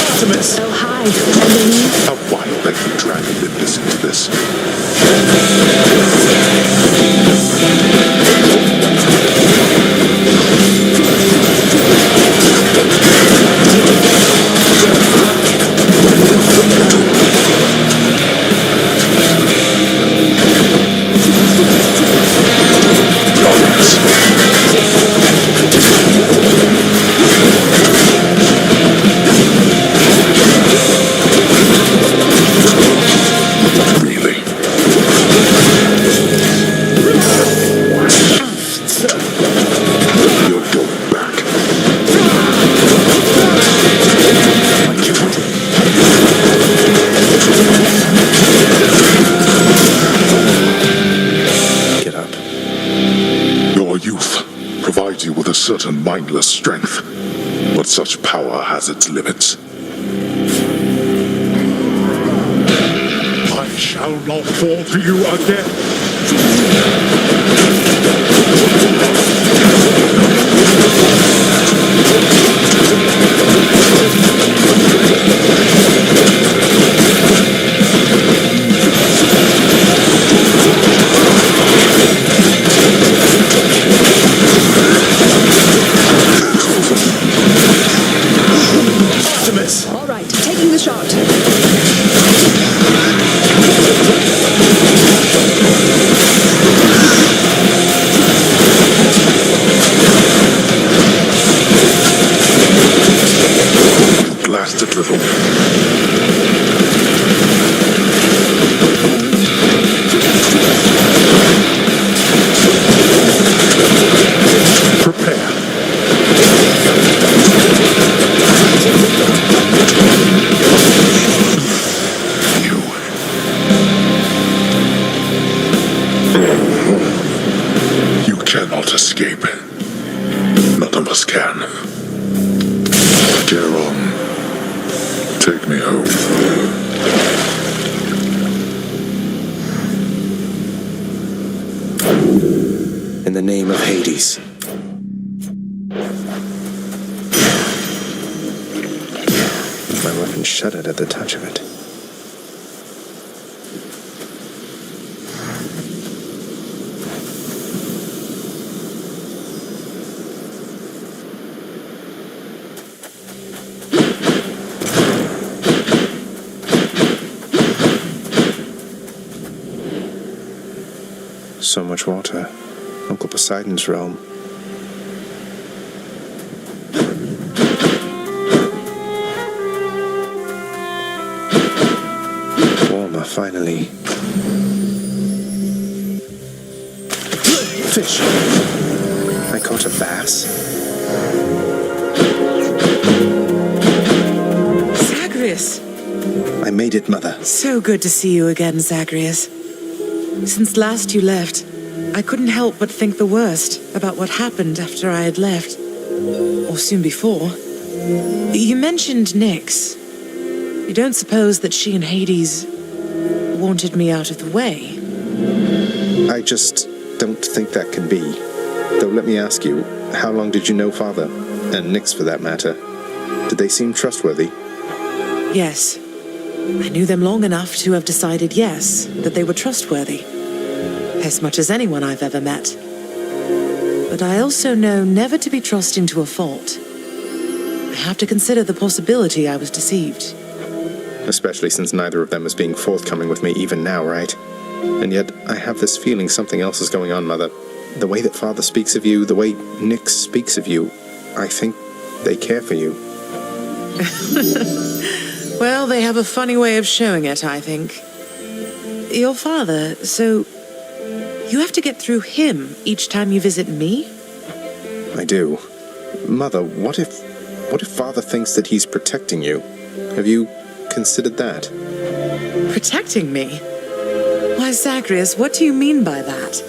Optimus! Oh, hi. Underneath. How wild that you drag Olympus into this. Really? You're going back. Get up. Your youth provides you with a certain mindless strength, but such power has its limits. I shall not fall to you again. Optimus! All right, taking the shot. Blasted little. Prepare. You cannot escape. None of us can. Get on. Take me home. In the name of Hades. My weapon shuddered at the touch of it. So much water. Uncle Poseidon's realm. Warmer, finally. Fish! I caught a bass. Zagreus! I made it, Mother. So good to see you again, Zagreus. Since last you left, I couldn't help but think the worst about what happened after I had left. Or soon before. You mentioned Nyx. You don't suppose that she and Hades wanted me out of the way? I just don't think that can be. Though let me ask you, how long did you know Father? And Nyx for that matter. Did they seem trustworthy? Yes. I knew them long enough to have decided yes, that they were trustworthy. As much as anyone I've ever met. But I also know never to be trusting to a fault. I have to consider the possibility I was deceived. Especially since neither of them is being forthcoming with me even now, right? And yet, I have this feeling something else is going on, Mother. The way that Father speaks of you, the way Nyx speaks of you, I think they care for you. Well, they have a funny way of showing it, I think. Your father, so you have to get through him each time you visit me? I do. Mother, what if Father thinks that he's protecting you? Have you considered that? Protecting me? Why, Zagreus, what do you mean by that?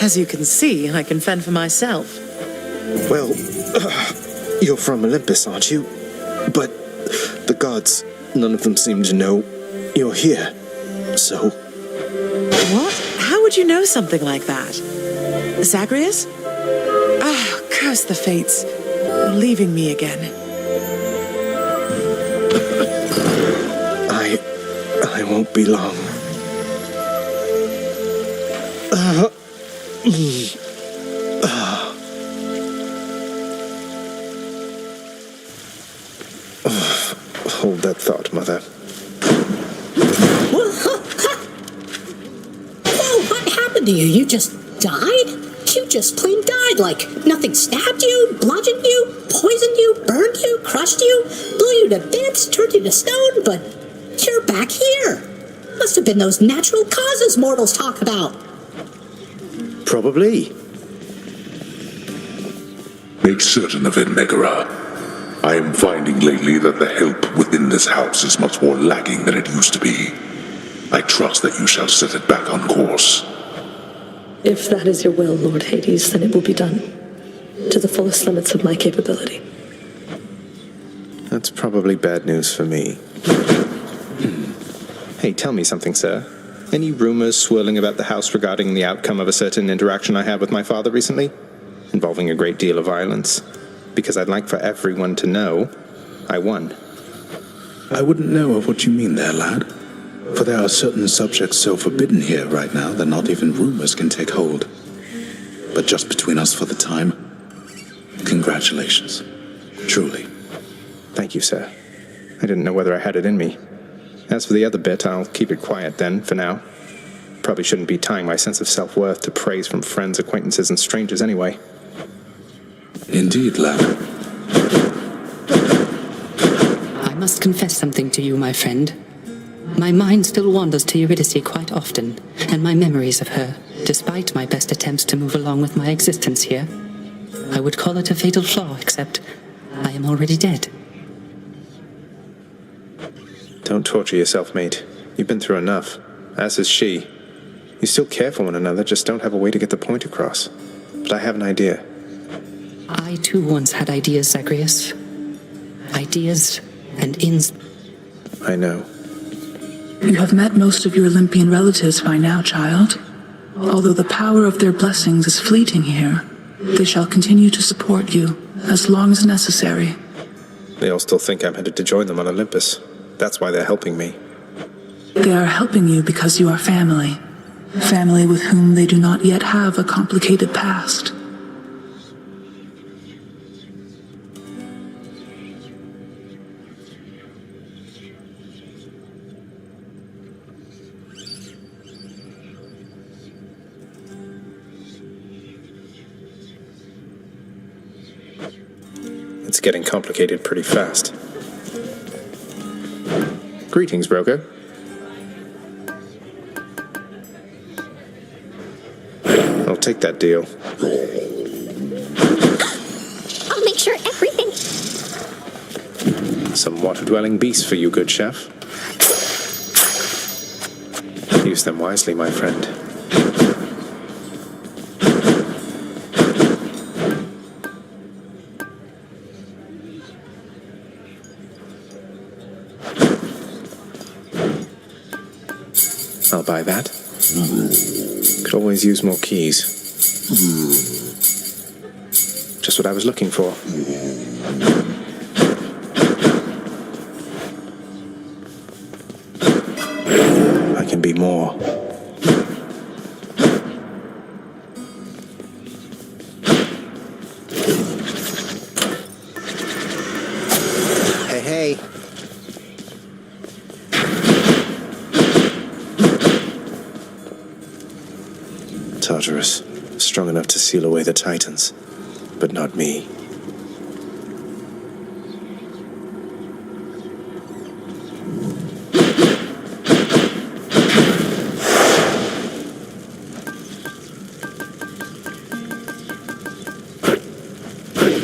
As you can see, I can fend for myself. Well, you're from Olympus, aren't you? But the gods, none of them seem to know you're here. So... What? How would you know something like that? Zagreus? Ah, curse the fates. Leaving me again. I won't be long. Hold that thought, Mother. Whoa, what happened to you? You just died? You just plain died, like nothing stabbed you, bludgeoned you, poisoned you, burned you, crushed you, blew you to bits, turned you to stone, but you're back here. Must have been those natural causes mortals talk about. Probably. Make certain of it, Megara. I am finding lately that the help within this house is much more lacking than it used to be. I trust that you shall set it back on course. If that is your will, Lord Hades, then it will be done. To the fullest limits of my capability. That's probably bad news for me. Hey, tell me something, sir. Any rumors swirling about the house regarding the outcome of a certain interaction I had with my father recently? Involving a great deal of violence? Because I'd like for everyone to know I won. I wouldn't know of what you mean there, lad. For there are certain subjects so forbidden here right now that not even rumors can take hold. But just between us for the time, congratulations. Truly. Thank you, sir. I didn't know whether I had it in me. As for the other bit, I'll keep it quiet then, for now. Probably shouldn't be tying my sense of self-worth to praise from friends, acquaintances, and strangers anyway. Indeed, lad. I must confess something to you, my friend. My mind still wanders to Eurydice quite often, and my memories of her, despite my best attempts to move along with my existence here. I would call it a fatal flaw, except I am already dead. Don't torture yourself, mate. You've been through enough, as has she. You still care for one another, just don't have a way to get the point across. But I have an idea. I too once had ideas, Zagreus. Ideas and I know. You have met most of your Olympian relatives by now, child. Although the power of their blessings is fleeting here, they shall continue to support you as long as necessary. They all still think I'm headed to join them on Olympus. That's why they're helping me. They are helping you because you are family. Family with whom they do not yet have a complicated past. It's getting complicated pretty fast. Greetings, broker. I'll take that deal. I'll make sure everything... Some water-dwelling beasts for you, good chef. Use them wisely, my friend. buy that. Could always use more keys. Just what I was looking for. I can be more. Hey. Tartarus, strong enough to seal away the Titans, but not me.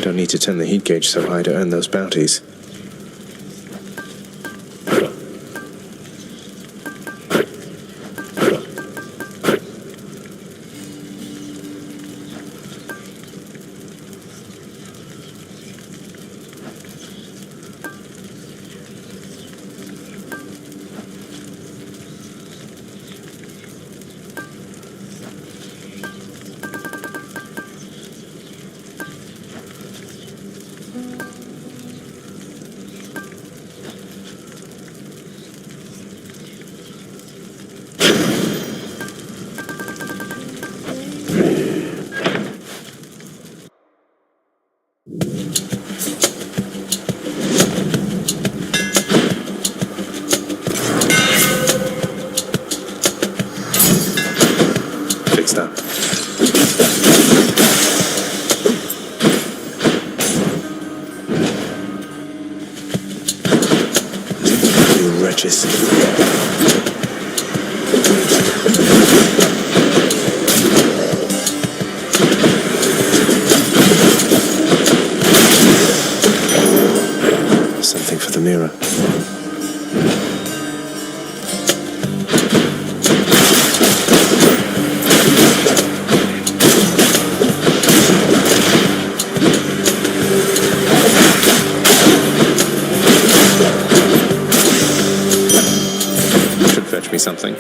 Don't need to turn the heat gauge so high to earn those bounties. Fixed up. You wretches. Something for the mirror. Should fetch me something.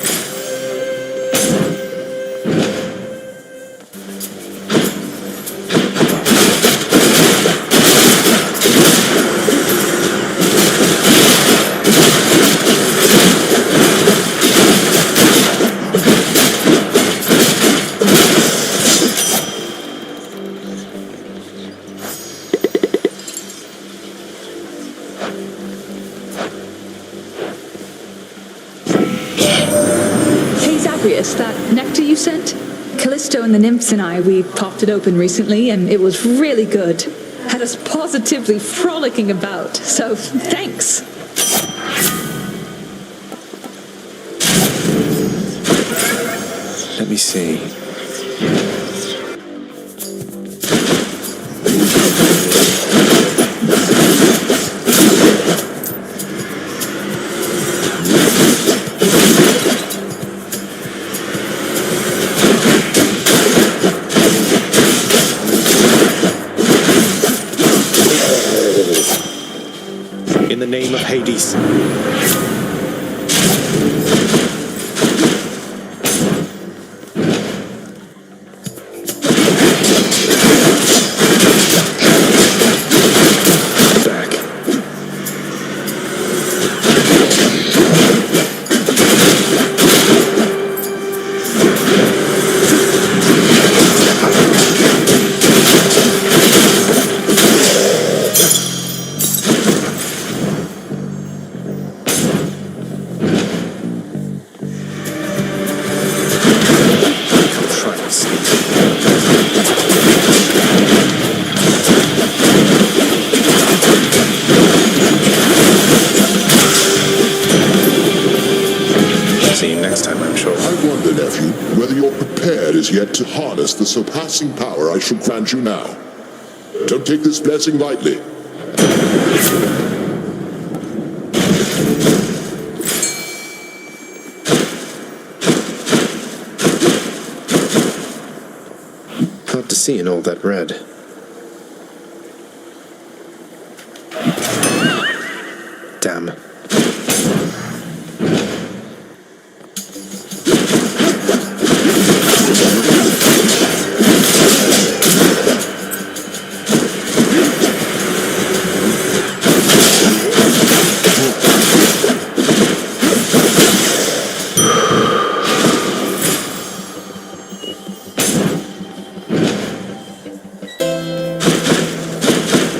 Hey Zagreus, that nectar you sent? Callisto and the nymphs and I, we popped it open recently and it was really good. Had us positively frolicking about, so thanks. Let me see. In the name of Hades. Back. See you next time, I'm sure. I wonder, nephew, whether you're prepared as yet to harness the surpassing power I shall grant you now. Don't take this blessing lightly. Hard to see in all that red. Damn.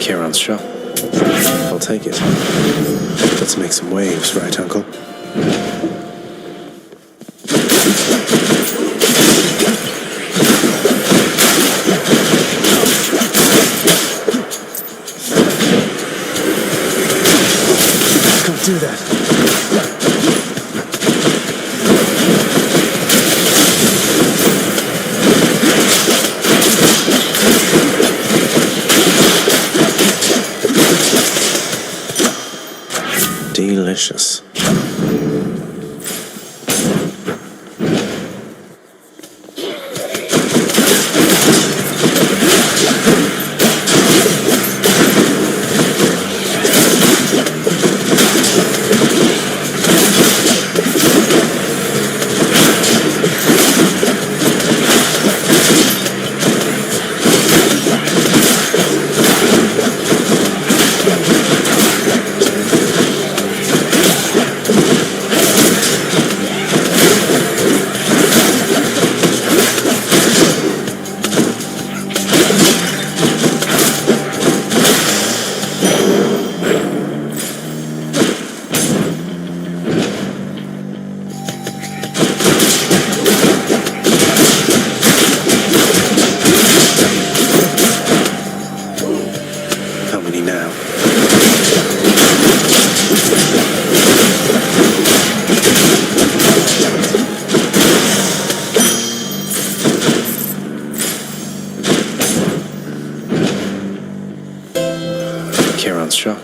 Kieran's shop. I'll take it. Let's make some waves, right, Uncle? Can't do that. Delicious. Kieran's shop.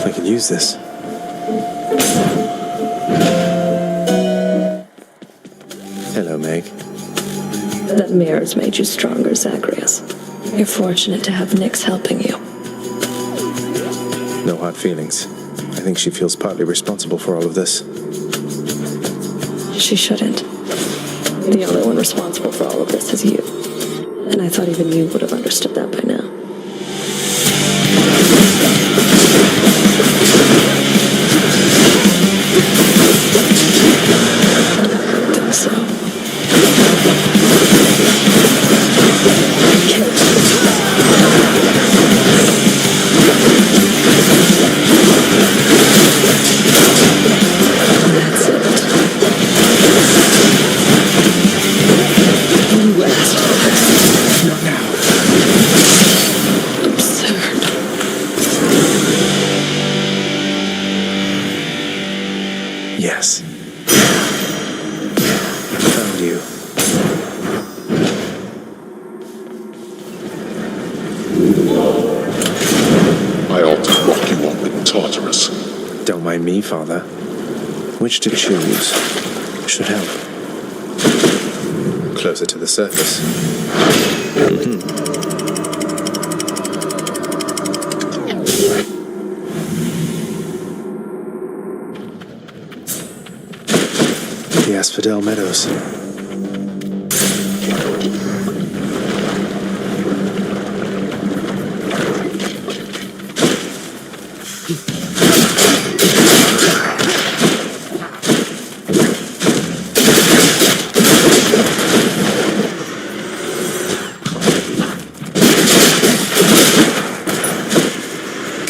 I can use this. Hello, Meg. That mirror's made you stronger, Zagreus. You're fortunate to have Nyx helping you. No hard feelings. I think she feels partly responsible for all of this. She shouldn't. The only one responsible for all of this is you. And I thought even you would have understood that by now. I think so. That's it. You asked for this. Not now. Absurd. Yes. Found you. I ought to lock you up in Tartarus. Don't mind me, Father. Which to choose should help. Closer to the surface. The Asphodel Meadows.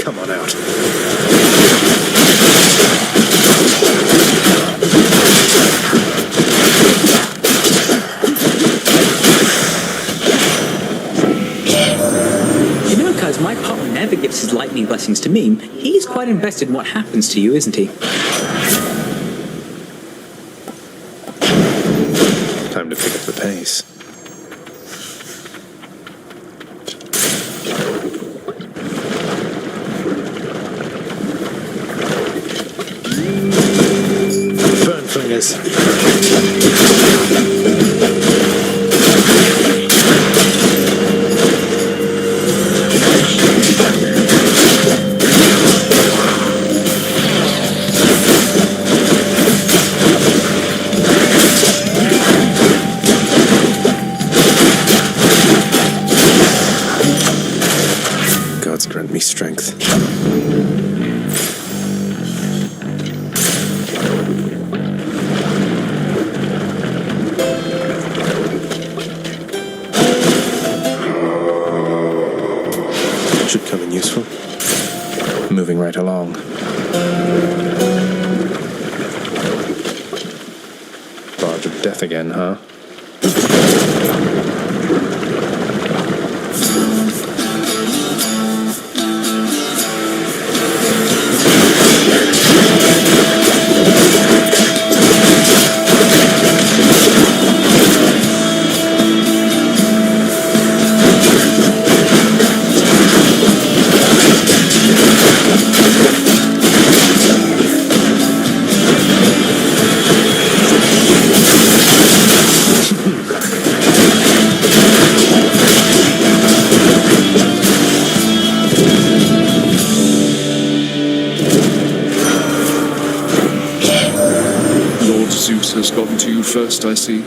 Come on out. You know, cuz my partner never gives his lightning blessings to me. He's quite invested in what happens to you, isn't he? Time to pick up the pace. Burn fingers. right along. Barge of death again, huh? Has gotten to you first, I see.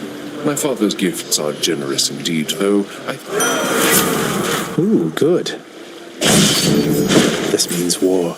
My father's gifts are generous indeed, though Ooh, good. This means war.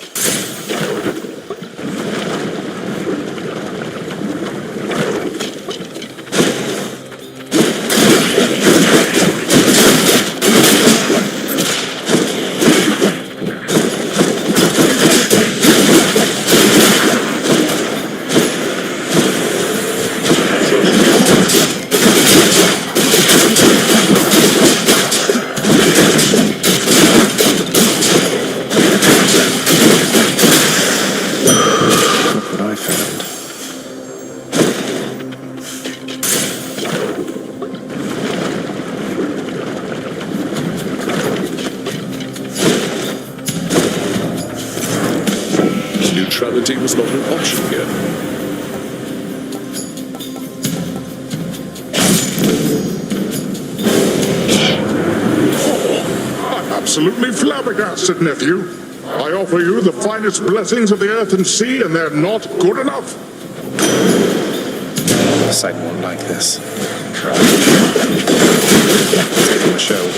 neutrality was not an option here. I'm absolutely flabbergasted, nephew. I offer you the finest blessings of the earth and sea, and they're not good enough. Sight won't like this. Crap. Let's give him a show.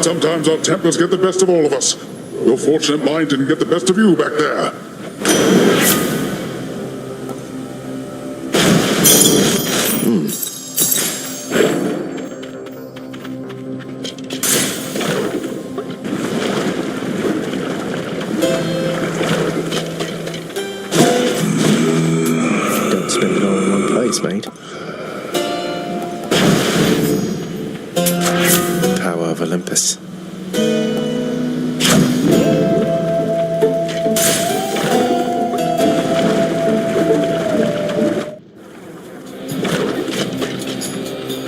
Sometimes our tempers get the best of all of us. Your fortunate mind didn't get the best of you back there. Don't spend it all in one place, mate. Power of Olympus.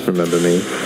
Remember me?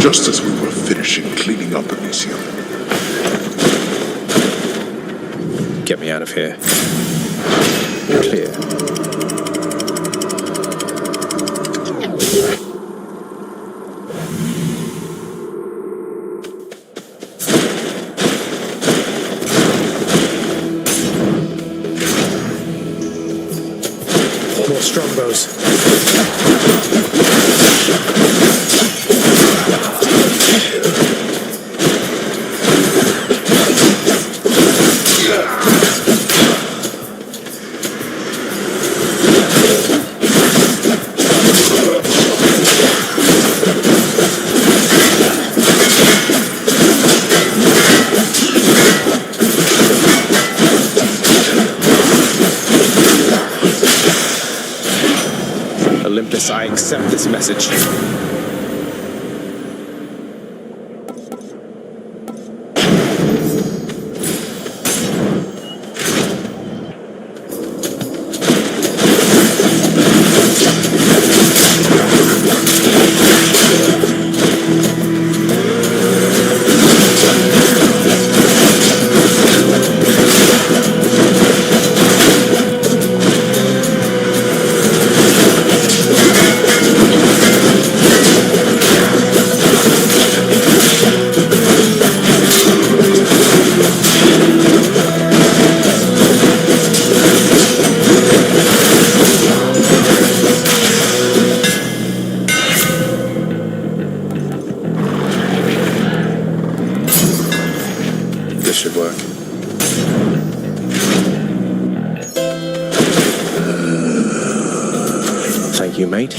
just as we were finishing cleaning up Elysium. Get me out of here. Clear. More strongbows. Olympus, I accept this message. This should work. Thank you, mate.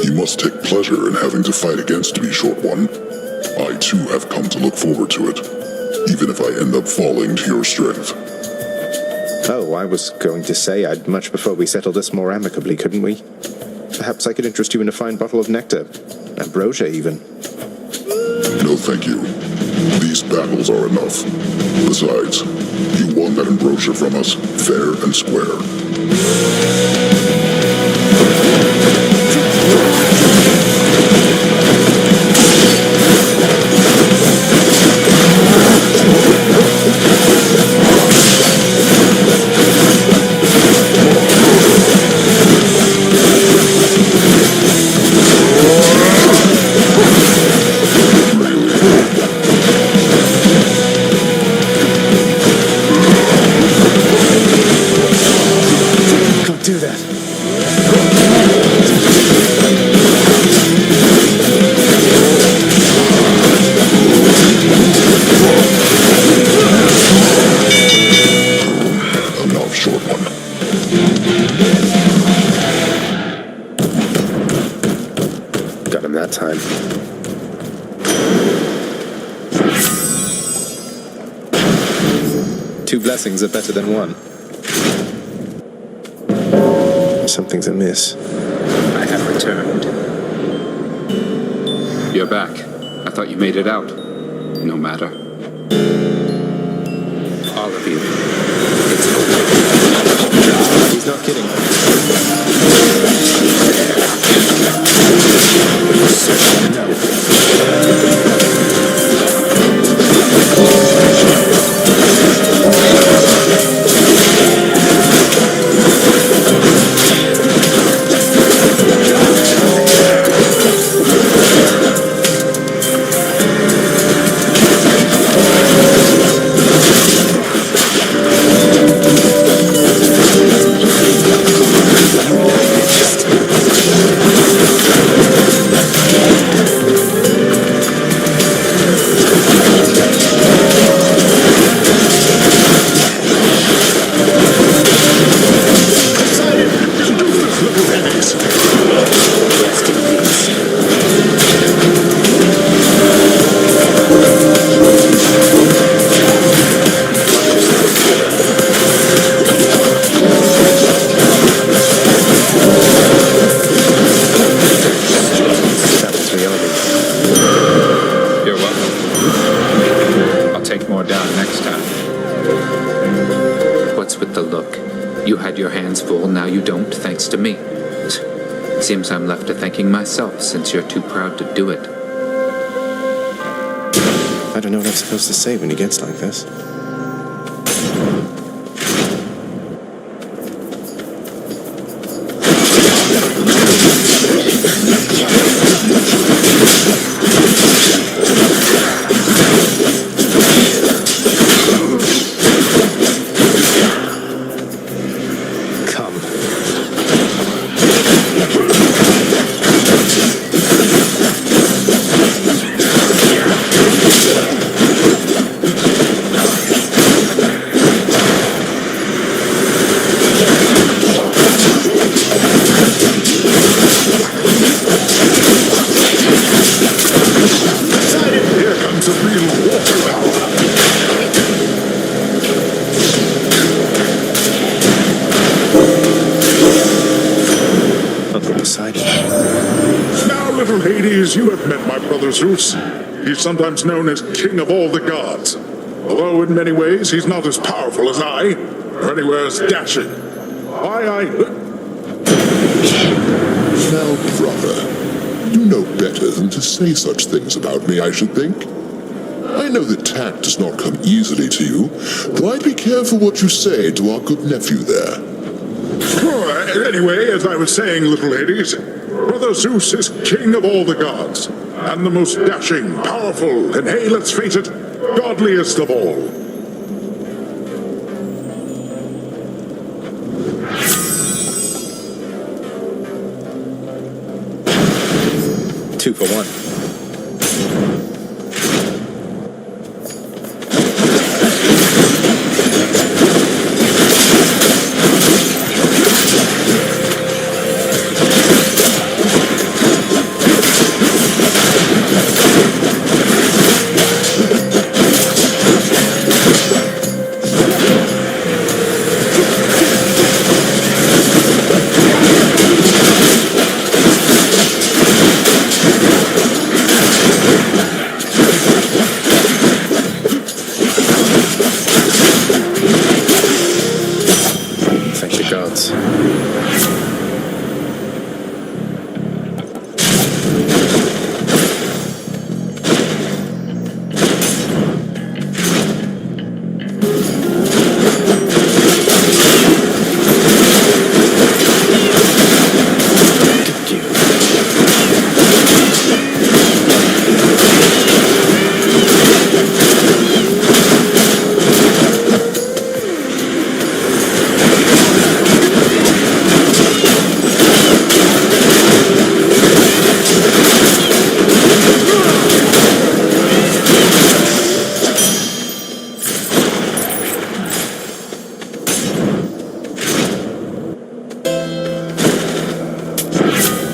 You must take pleasure in having to fight against me, Short One. I too have come to look forward to it, even if I end up falling to your strength. Oh, I was going to say I'd much prefer we settle this more amicably, couldn't we? Perhaps I could interest you in a fine bottle of nectar. Ambrosia, even. No, thank you. These battles are enough. Besides, you won that ambrosia from us, fair and square. Do that. Enough, Short One. Got him that time. Two blessings are better than one. Something's amiss. I have returned. You're back. I thought you made it out. No matter. All of you. It's over. He's not kidding. More down next time. What's with the look? You had your hands full, now you don't, thanks to me. Seems I'm left to thanking myself, since you're too proud to do it. I don't know what I'm supposed to say when he gets like this. Now, little Hades, you have met my brother Zeus. He's sometimes known as King of all the gods. Although in many ways he's not as powerful as I, or anywhere as dashing. Well, brother, you know better than to say such things about me, I should think. I know that tact does not come easily to you, though I'd be careful what you say to our good nephew there. Anyway, as I was saying, little Hades, Brother Zeus is king of all the gods, and the most dashing, powerful, and hey, let's face it, godliest of all. Two for one.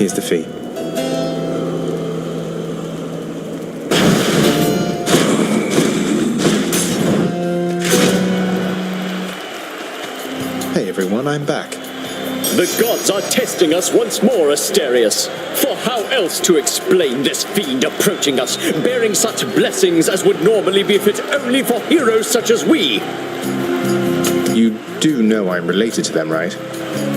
Here's the fee. Hey everyone, I'm back. The gods are testing us once more, Asterius. For how else to explain this fiend approaching us, bearing such blessings as would normally befit only for heroes such as we? You do know I'm related to them, right?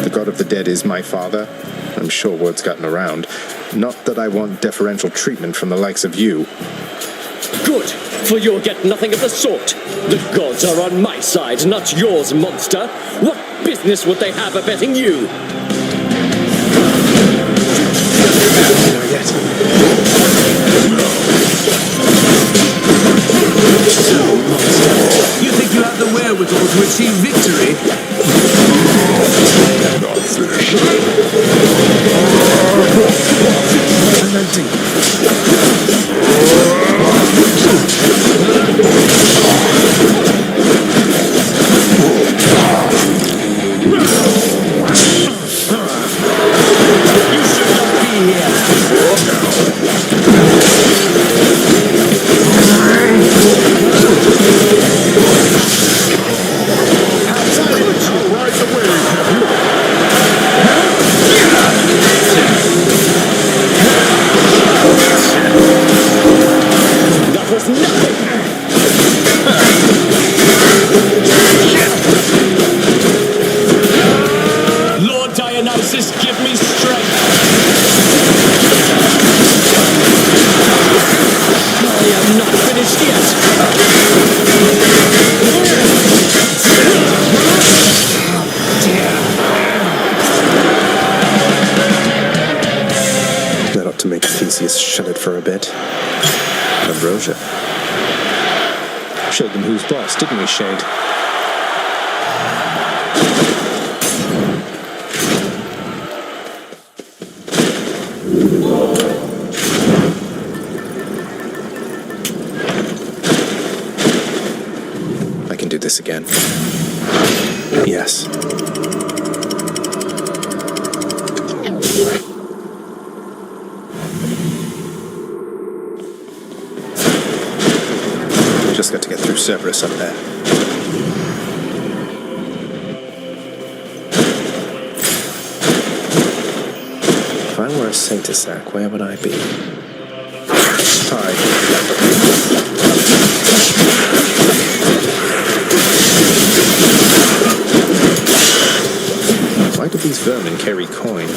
The god of the dead is my father. I'm sure word's gotten around. Not that I want deferential treatment from the likes of you. Good, for you'll get nothing of the sort. The gods are on my side, not yours, monster. What business would they have abetting you? You think you have the wherewithal to achieve victory? Not finished. You should not be here. Outside closure. Showed them who's boss, didn't we, Shade? I can do this again. Yes. Just got to get through Cerberus up there. If I were a Saint-Isac, where would I be? Hi. Why do these vermin carry coin?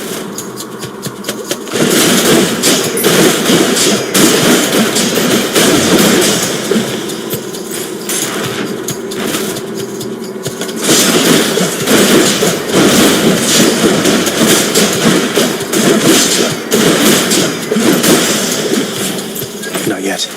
Not yet.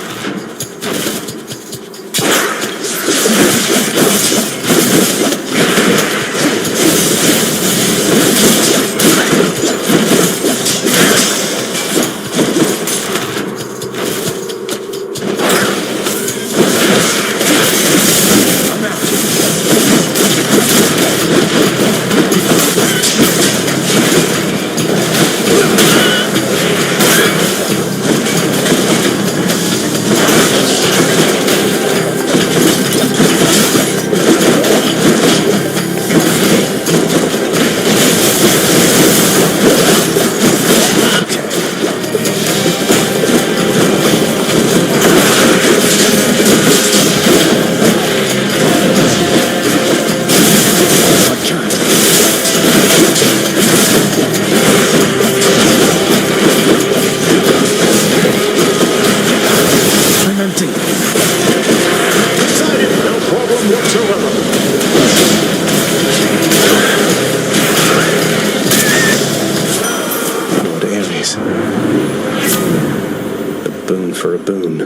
For a boon.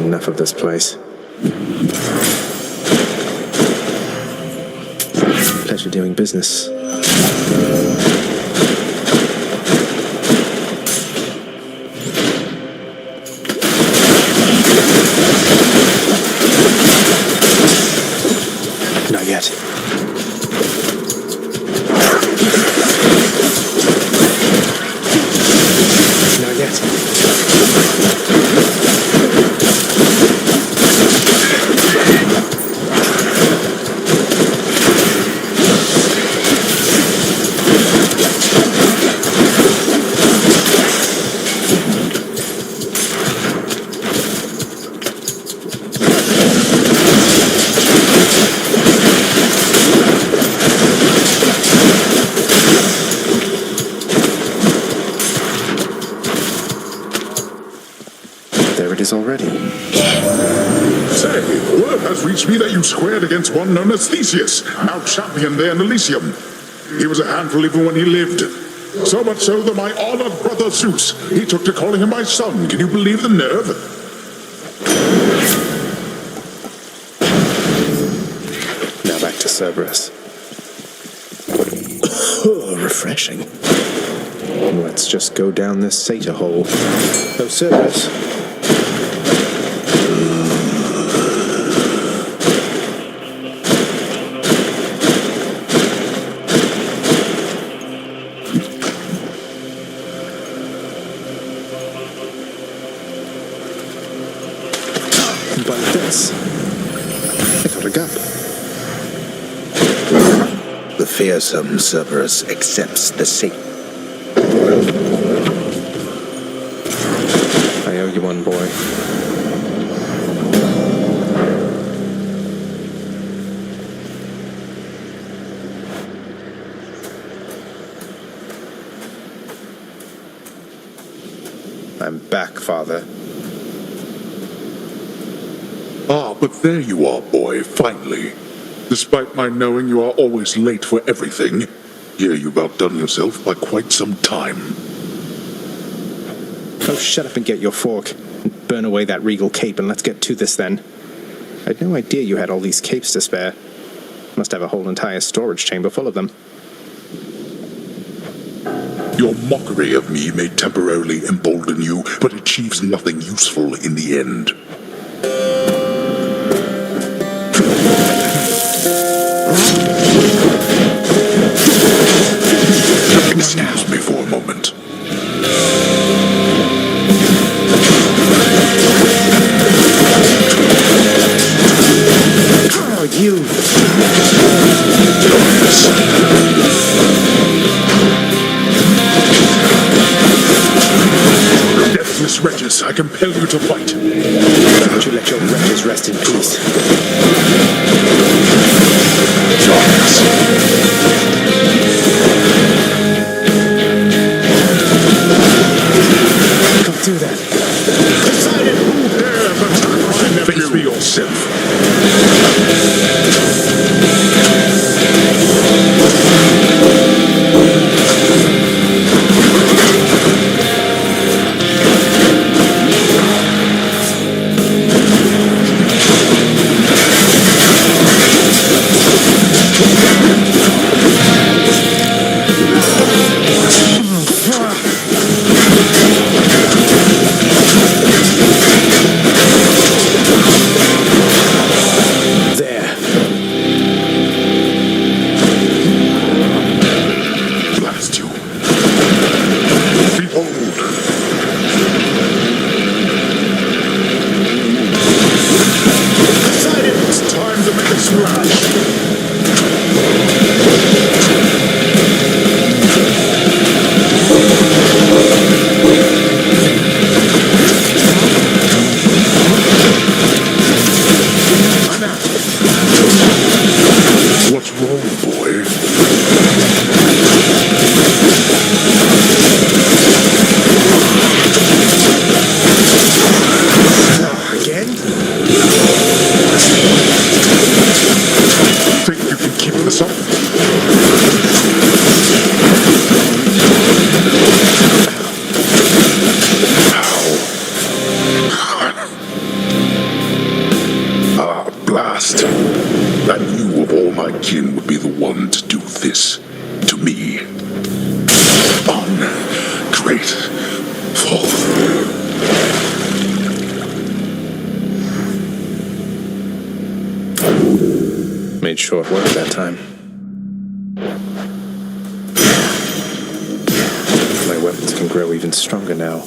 Enough of this place. Pleasure doing business. Not yet. Not yet. There it is already. Say, word has reached me that you squared against one known as Theseus, now champion there in Elysium. He was a handful even when he lived. So much so that my honored brother Zeus, he took to calling him my son. Can you believe the nerve? Now back to Cerberus. Refreshing. Let's just go down this satyr hole. Oh, Cerberus. But this, I got a gap. The fearsome Cerberus accepts the Satan. I owe you one, boy. I'm back, Father. Ah, but there you are, boy, finally. Despite my knowing you are always late for everything, here you've outdone yourself by quite some time. Oh, shut up and get your fork. Burn away that regal cape and let's get to this then. I'd no idea you had all these capes to spare. Must have a whole entire storage chamber full of them. Your mockery of me may temporarily embolden you, but achieves nothing useful in the end. Excuse me for a moment. Oh, you! Deathless wretches, I compel you to fight. Don't you let your wretches rest in peace. Don't do that. Face me yourself. What's wrong, boy? Again? Think you can keep this up? Blast. I knew of all my kin would be the one to do this to me. Ungrateful. Made short work that time. My weapons can grow even stronger now.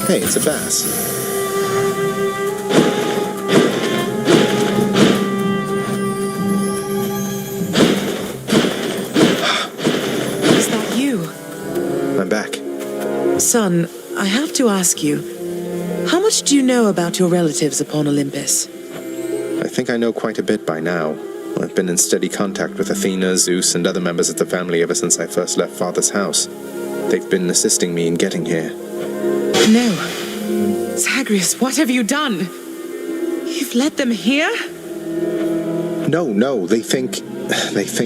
Hey, it's a bass. Is that you? I'm back. Son, I have to ask you, how much do you know about your relatives upon Olympus? I think I know quite a bit by now. I've been in steady contact with Athena, Zeus, and other members of the family ever since I first left Father's house. They've been assisting me in getting here. No. Zagreus, what have you done? You've led them here? No, they think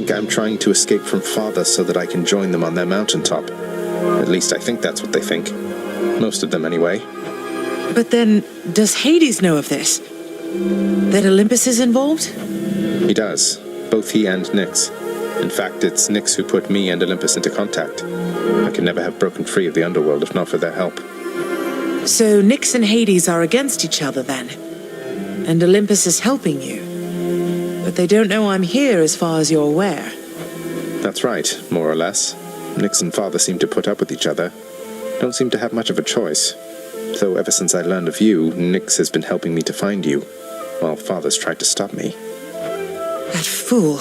I'm trying to escape from Father so that I can join them on their mountaintop. At least I think that's what they think. Most of them, anyway. But then, does Hades know of this? That Olympus is involved? He does. Both he and Nyx. In fact, it's Nyx who put me and Olympus into contact. I could never have broken free of the underworld if not for their help. So Nyx and Hades are against each other then? And Olympus is helping you? But they don't know I'm here as far as you're aware. That's right, more or less. Nyx and Father seem to put up with each other. Don't seem to have much of a choice. Though ever since I learned of you, Nyx has been helping me to find you, while Father's tried to stop me. That fool.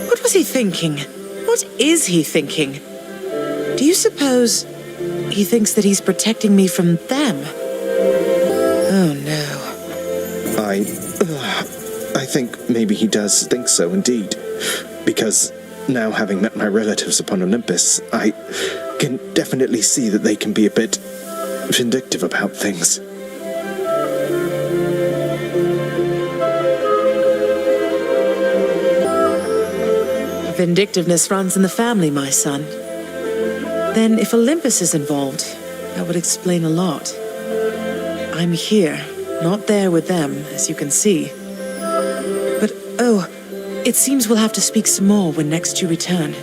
What was he thinking? What is he thinking? Do you suppose he thinks that he's protecting me from them. Oh no. I think maybe he does think so indeed. Because now having met my relatives upon Olympus, I can definitely see that they can be a bit vindictive about things. Vindictiveness runs in the family, my son. Then if Olympus is involved, that would explain a lot. I'm here, not there with them, as you can see. But, oh, it seems we'll have to speak some more when next you return.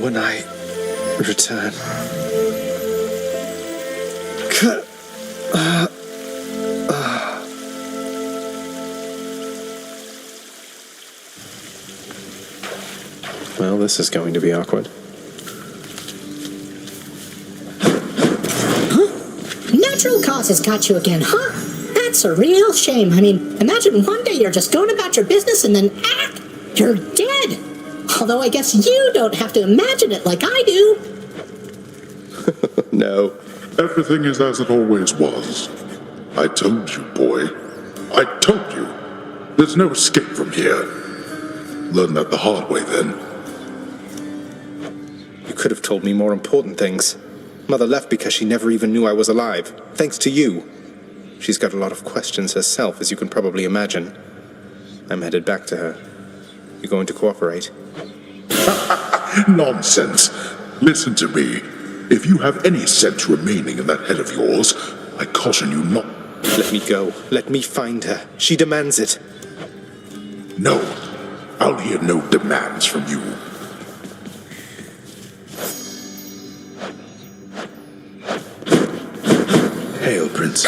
When I return... Well, this is going to be awkward. Natural causes got you again, huh? That's a real shame. I mean, imagine one day you're just going about your business and then, you're dead. Although I guess you don't have to imagine it like I do. No. Everything is as it always was. I told you, boy. I told you. There's no escape from here. Learn that the hard way, then. You could have told me more important things. Mother left because she never even knew I was alive, thanks to you. She's got a lot of questions herself, as you can probably imagine. I'm headed back to her. You going to cooperate? Nonsense. Listen to me. If you have any sense remaining in that head of yours, I caution you not... Let me go. Let me find her. She demands it. No. I'll hear no demands from you. Hail, Prince.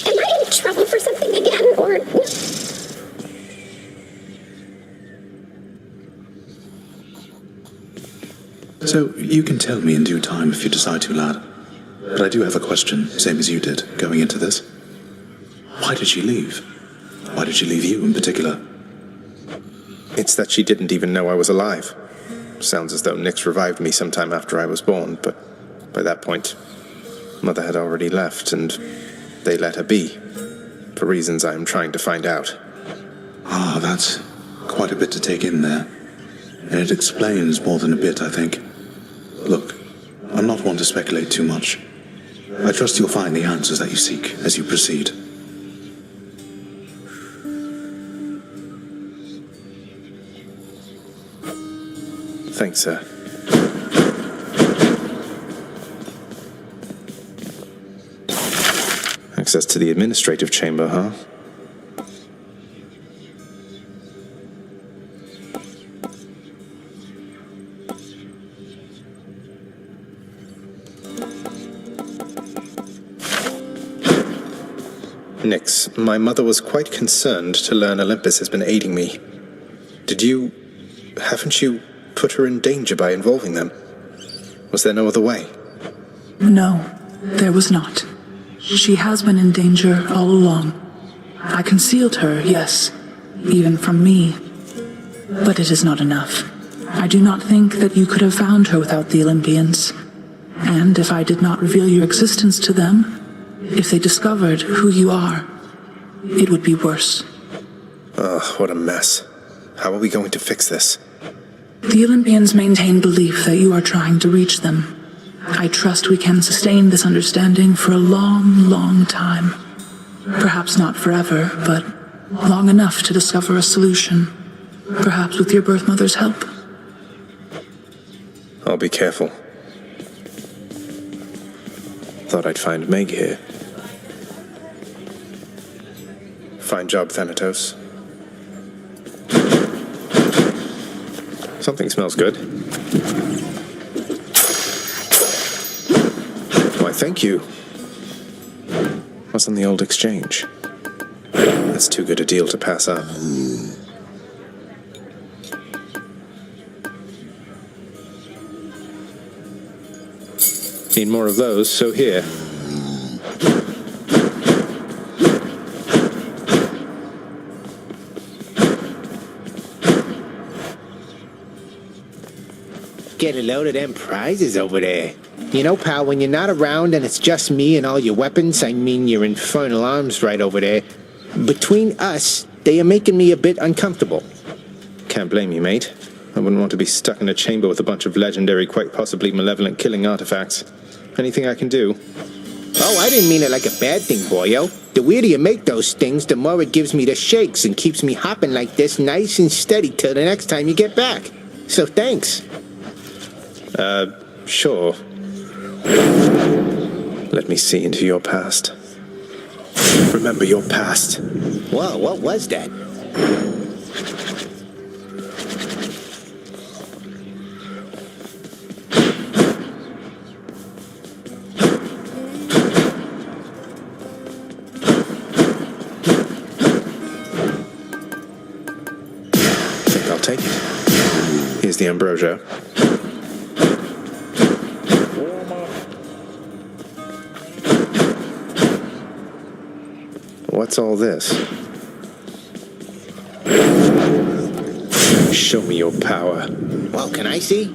Am I in trouble for something again, or... So, you can tell me in due time if you decide to, lad. But I do have a question, same as you did, going into this. Why did she leave? Why did she leave you in particular? It's that she didn't even know I was alive. Sounds as though Nyx revived me sometime after I was born, but by that point, Mother had already left, and they let her be, for reasons I am trying to find out. Ah, that's quite a bit to take in there. And it explains more than a bit, I think. Look, I'm not one to speculate too much. I trust you'll find the answers that you seek as you proceed. Thanks, sir. Access to the administrative chamber, huh? Nyx, my mother was quite concerned to learn Olympus has been aiding me. Haven't you put her in danger by involving them? Was there no other way? No, there was not. She has been in danger all along. I concealed her, yes, even from me. But it is not enough. I do not think that you could have found her without the Olympians. And if I did not reveal your existence to them, if they discovered who you are, it would be worse. Ugh, what a mess. How are we going to fix this? The Olympians maintain belief that you are trying to reach them. I trust we can sustain this understanding for a long, long time. Perhaps not forever, but long enough to discover a solution. Perhaps with your birth mother's help. I'll be careful. Thought I'd find Meg here. Fine job, Thanatos. Something smells good. Why, thank you. What's on the old exchange? That's too good a deal to pass up. Need more of those, so here. get a load of them prizes over there. You know, pal, when you're not around and it's just me and all your weapons, I mean your infernal arms right over there, between us, they are making me a bit uncomfortable. Can't blame you, mate. I wouldn't want to be stuck in a chamber with a bunch of legendary, quite possibly malevolent killing artifacts. Anything I can do? Oh, I didn't mean it like a bad thing, boyo. The weirder you make those things, the more it gives me the shakes and keeps me hopping like this nice and steady till the next time you get back. So thanks. Sure. Let me see into your past. Remember your past. Whoa, what was that? I'll take it. Here's the ambrosia. What's all this? Show me your power. Well, can I see?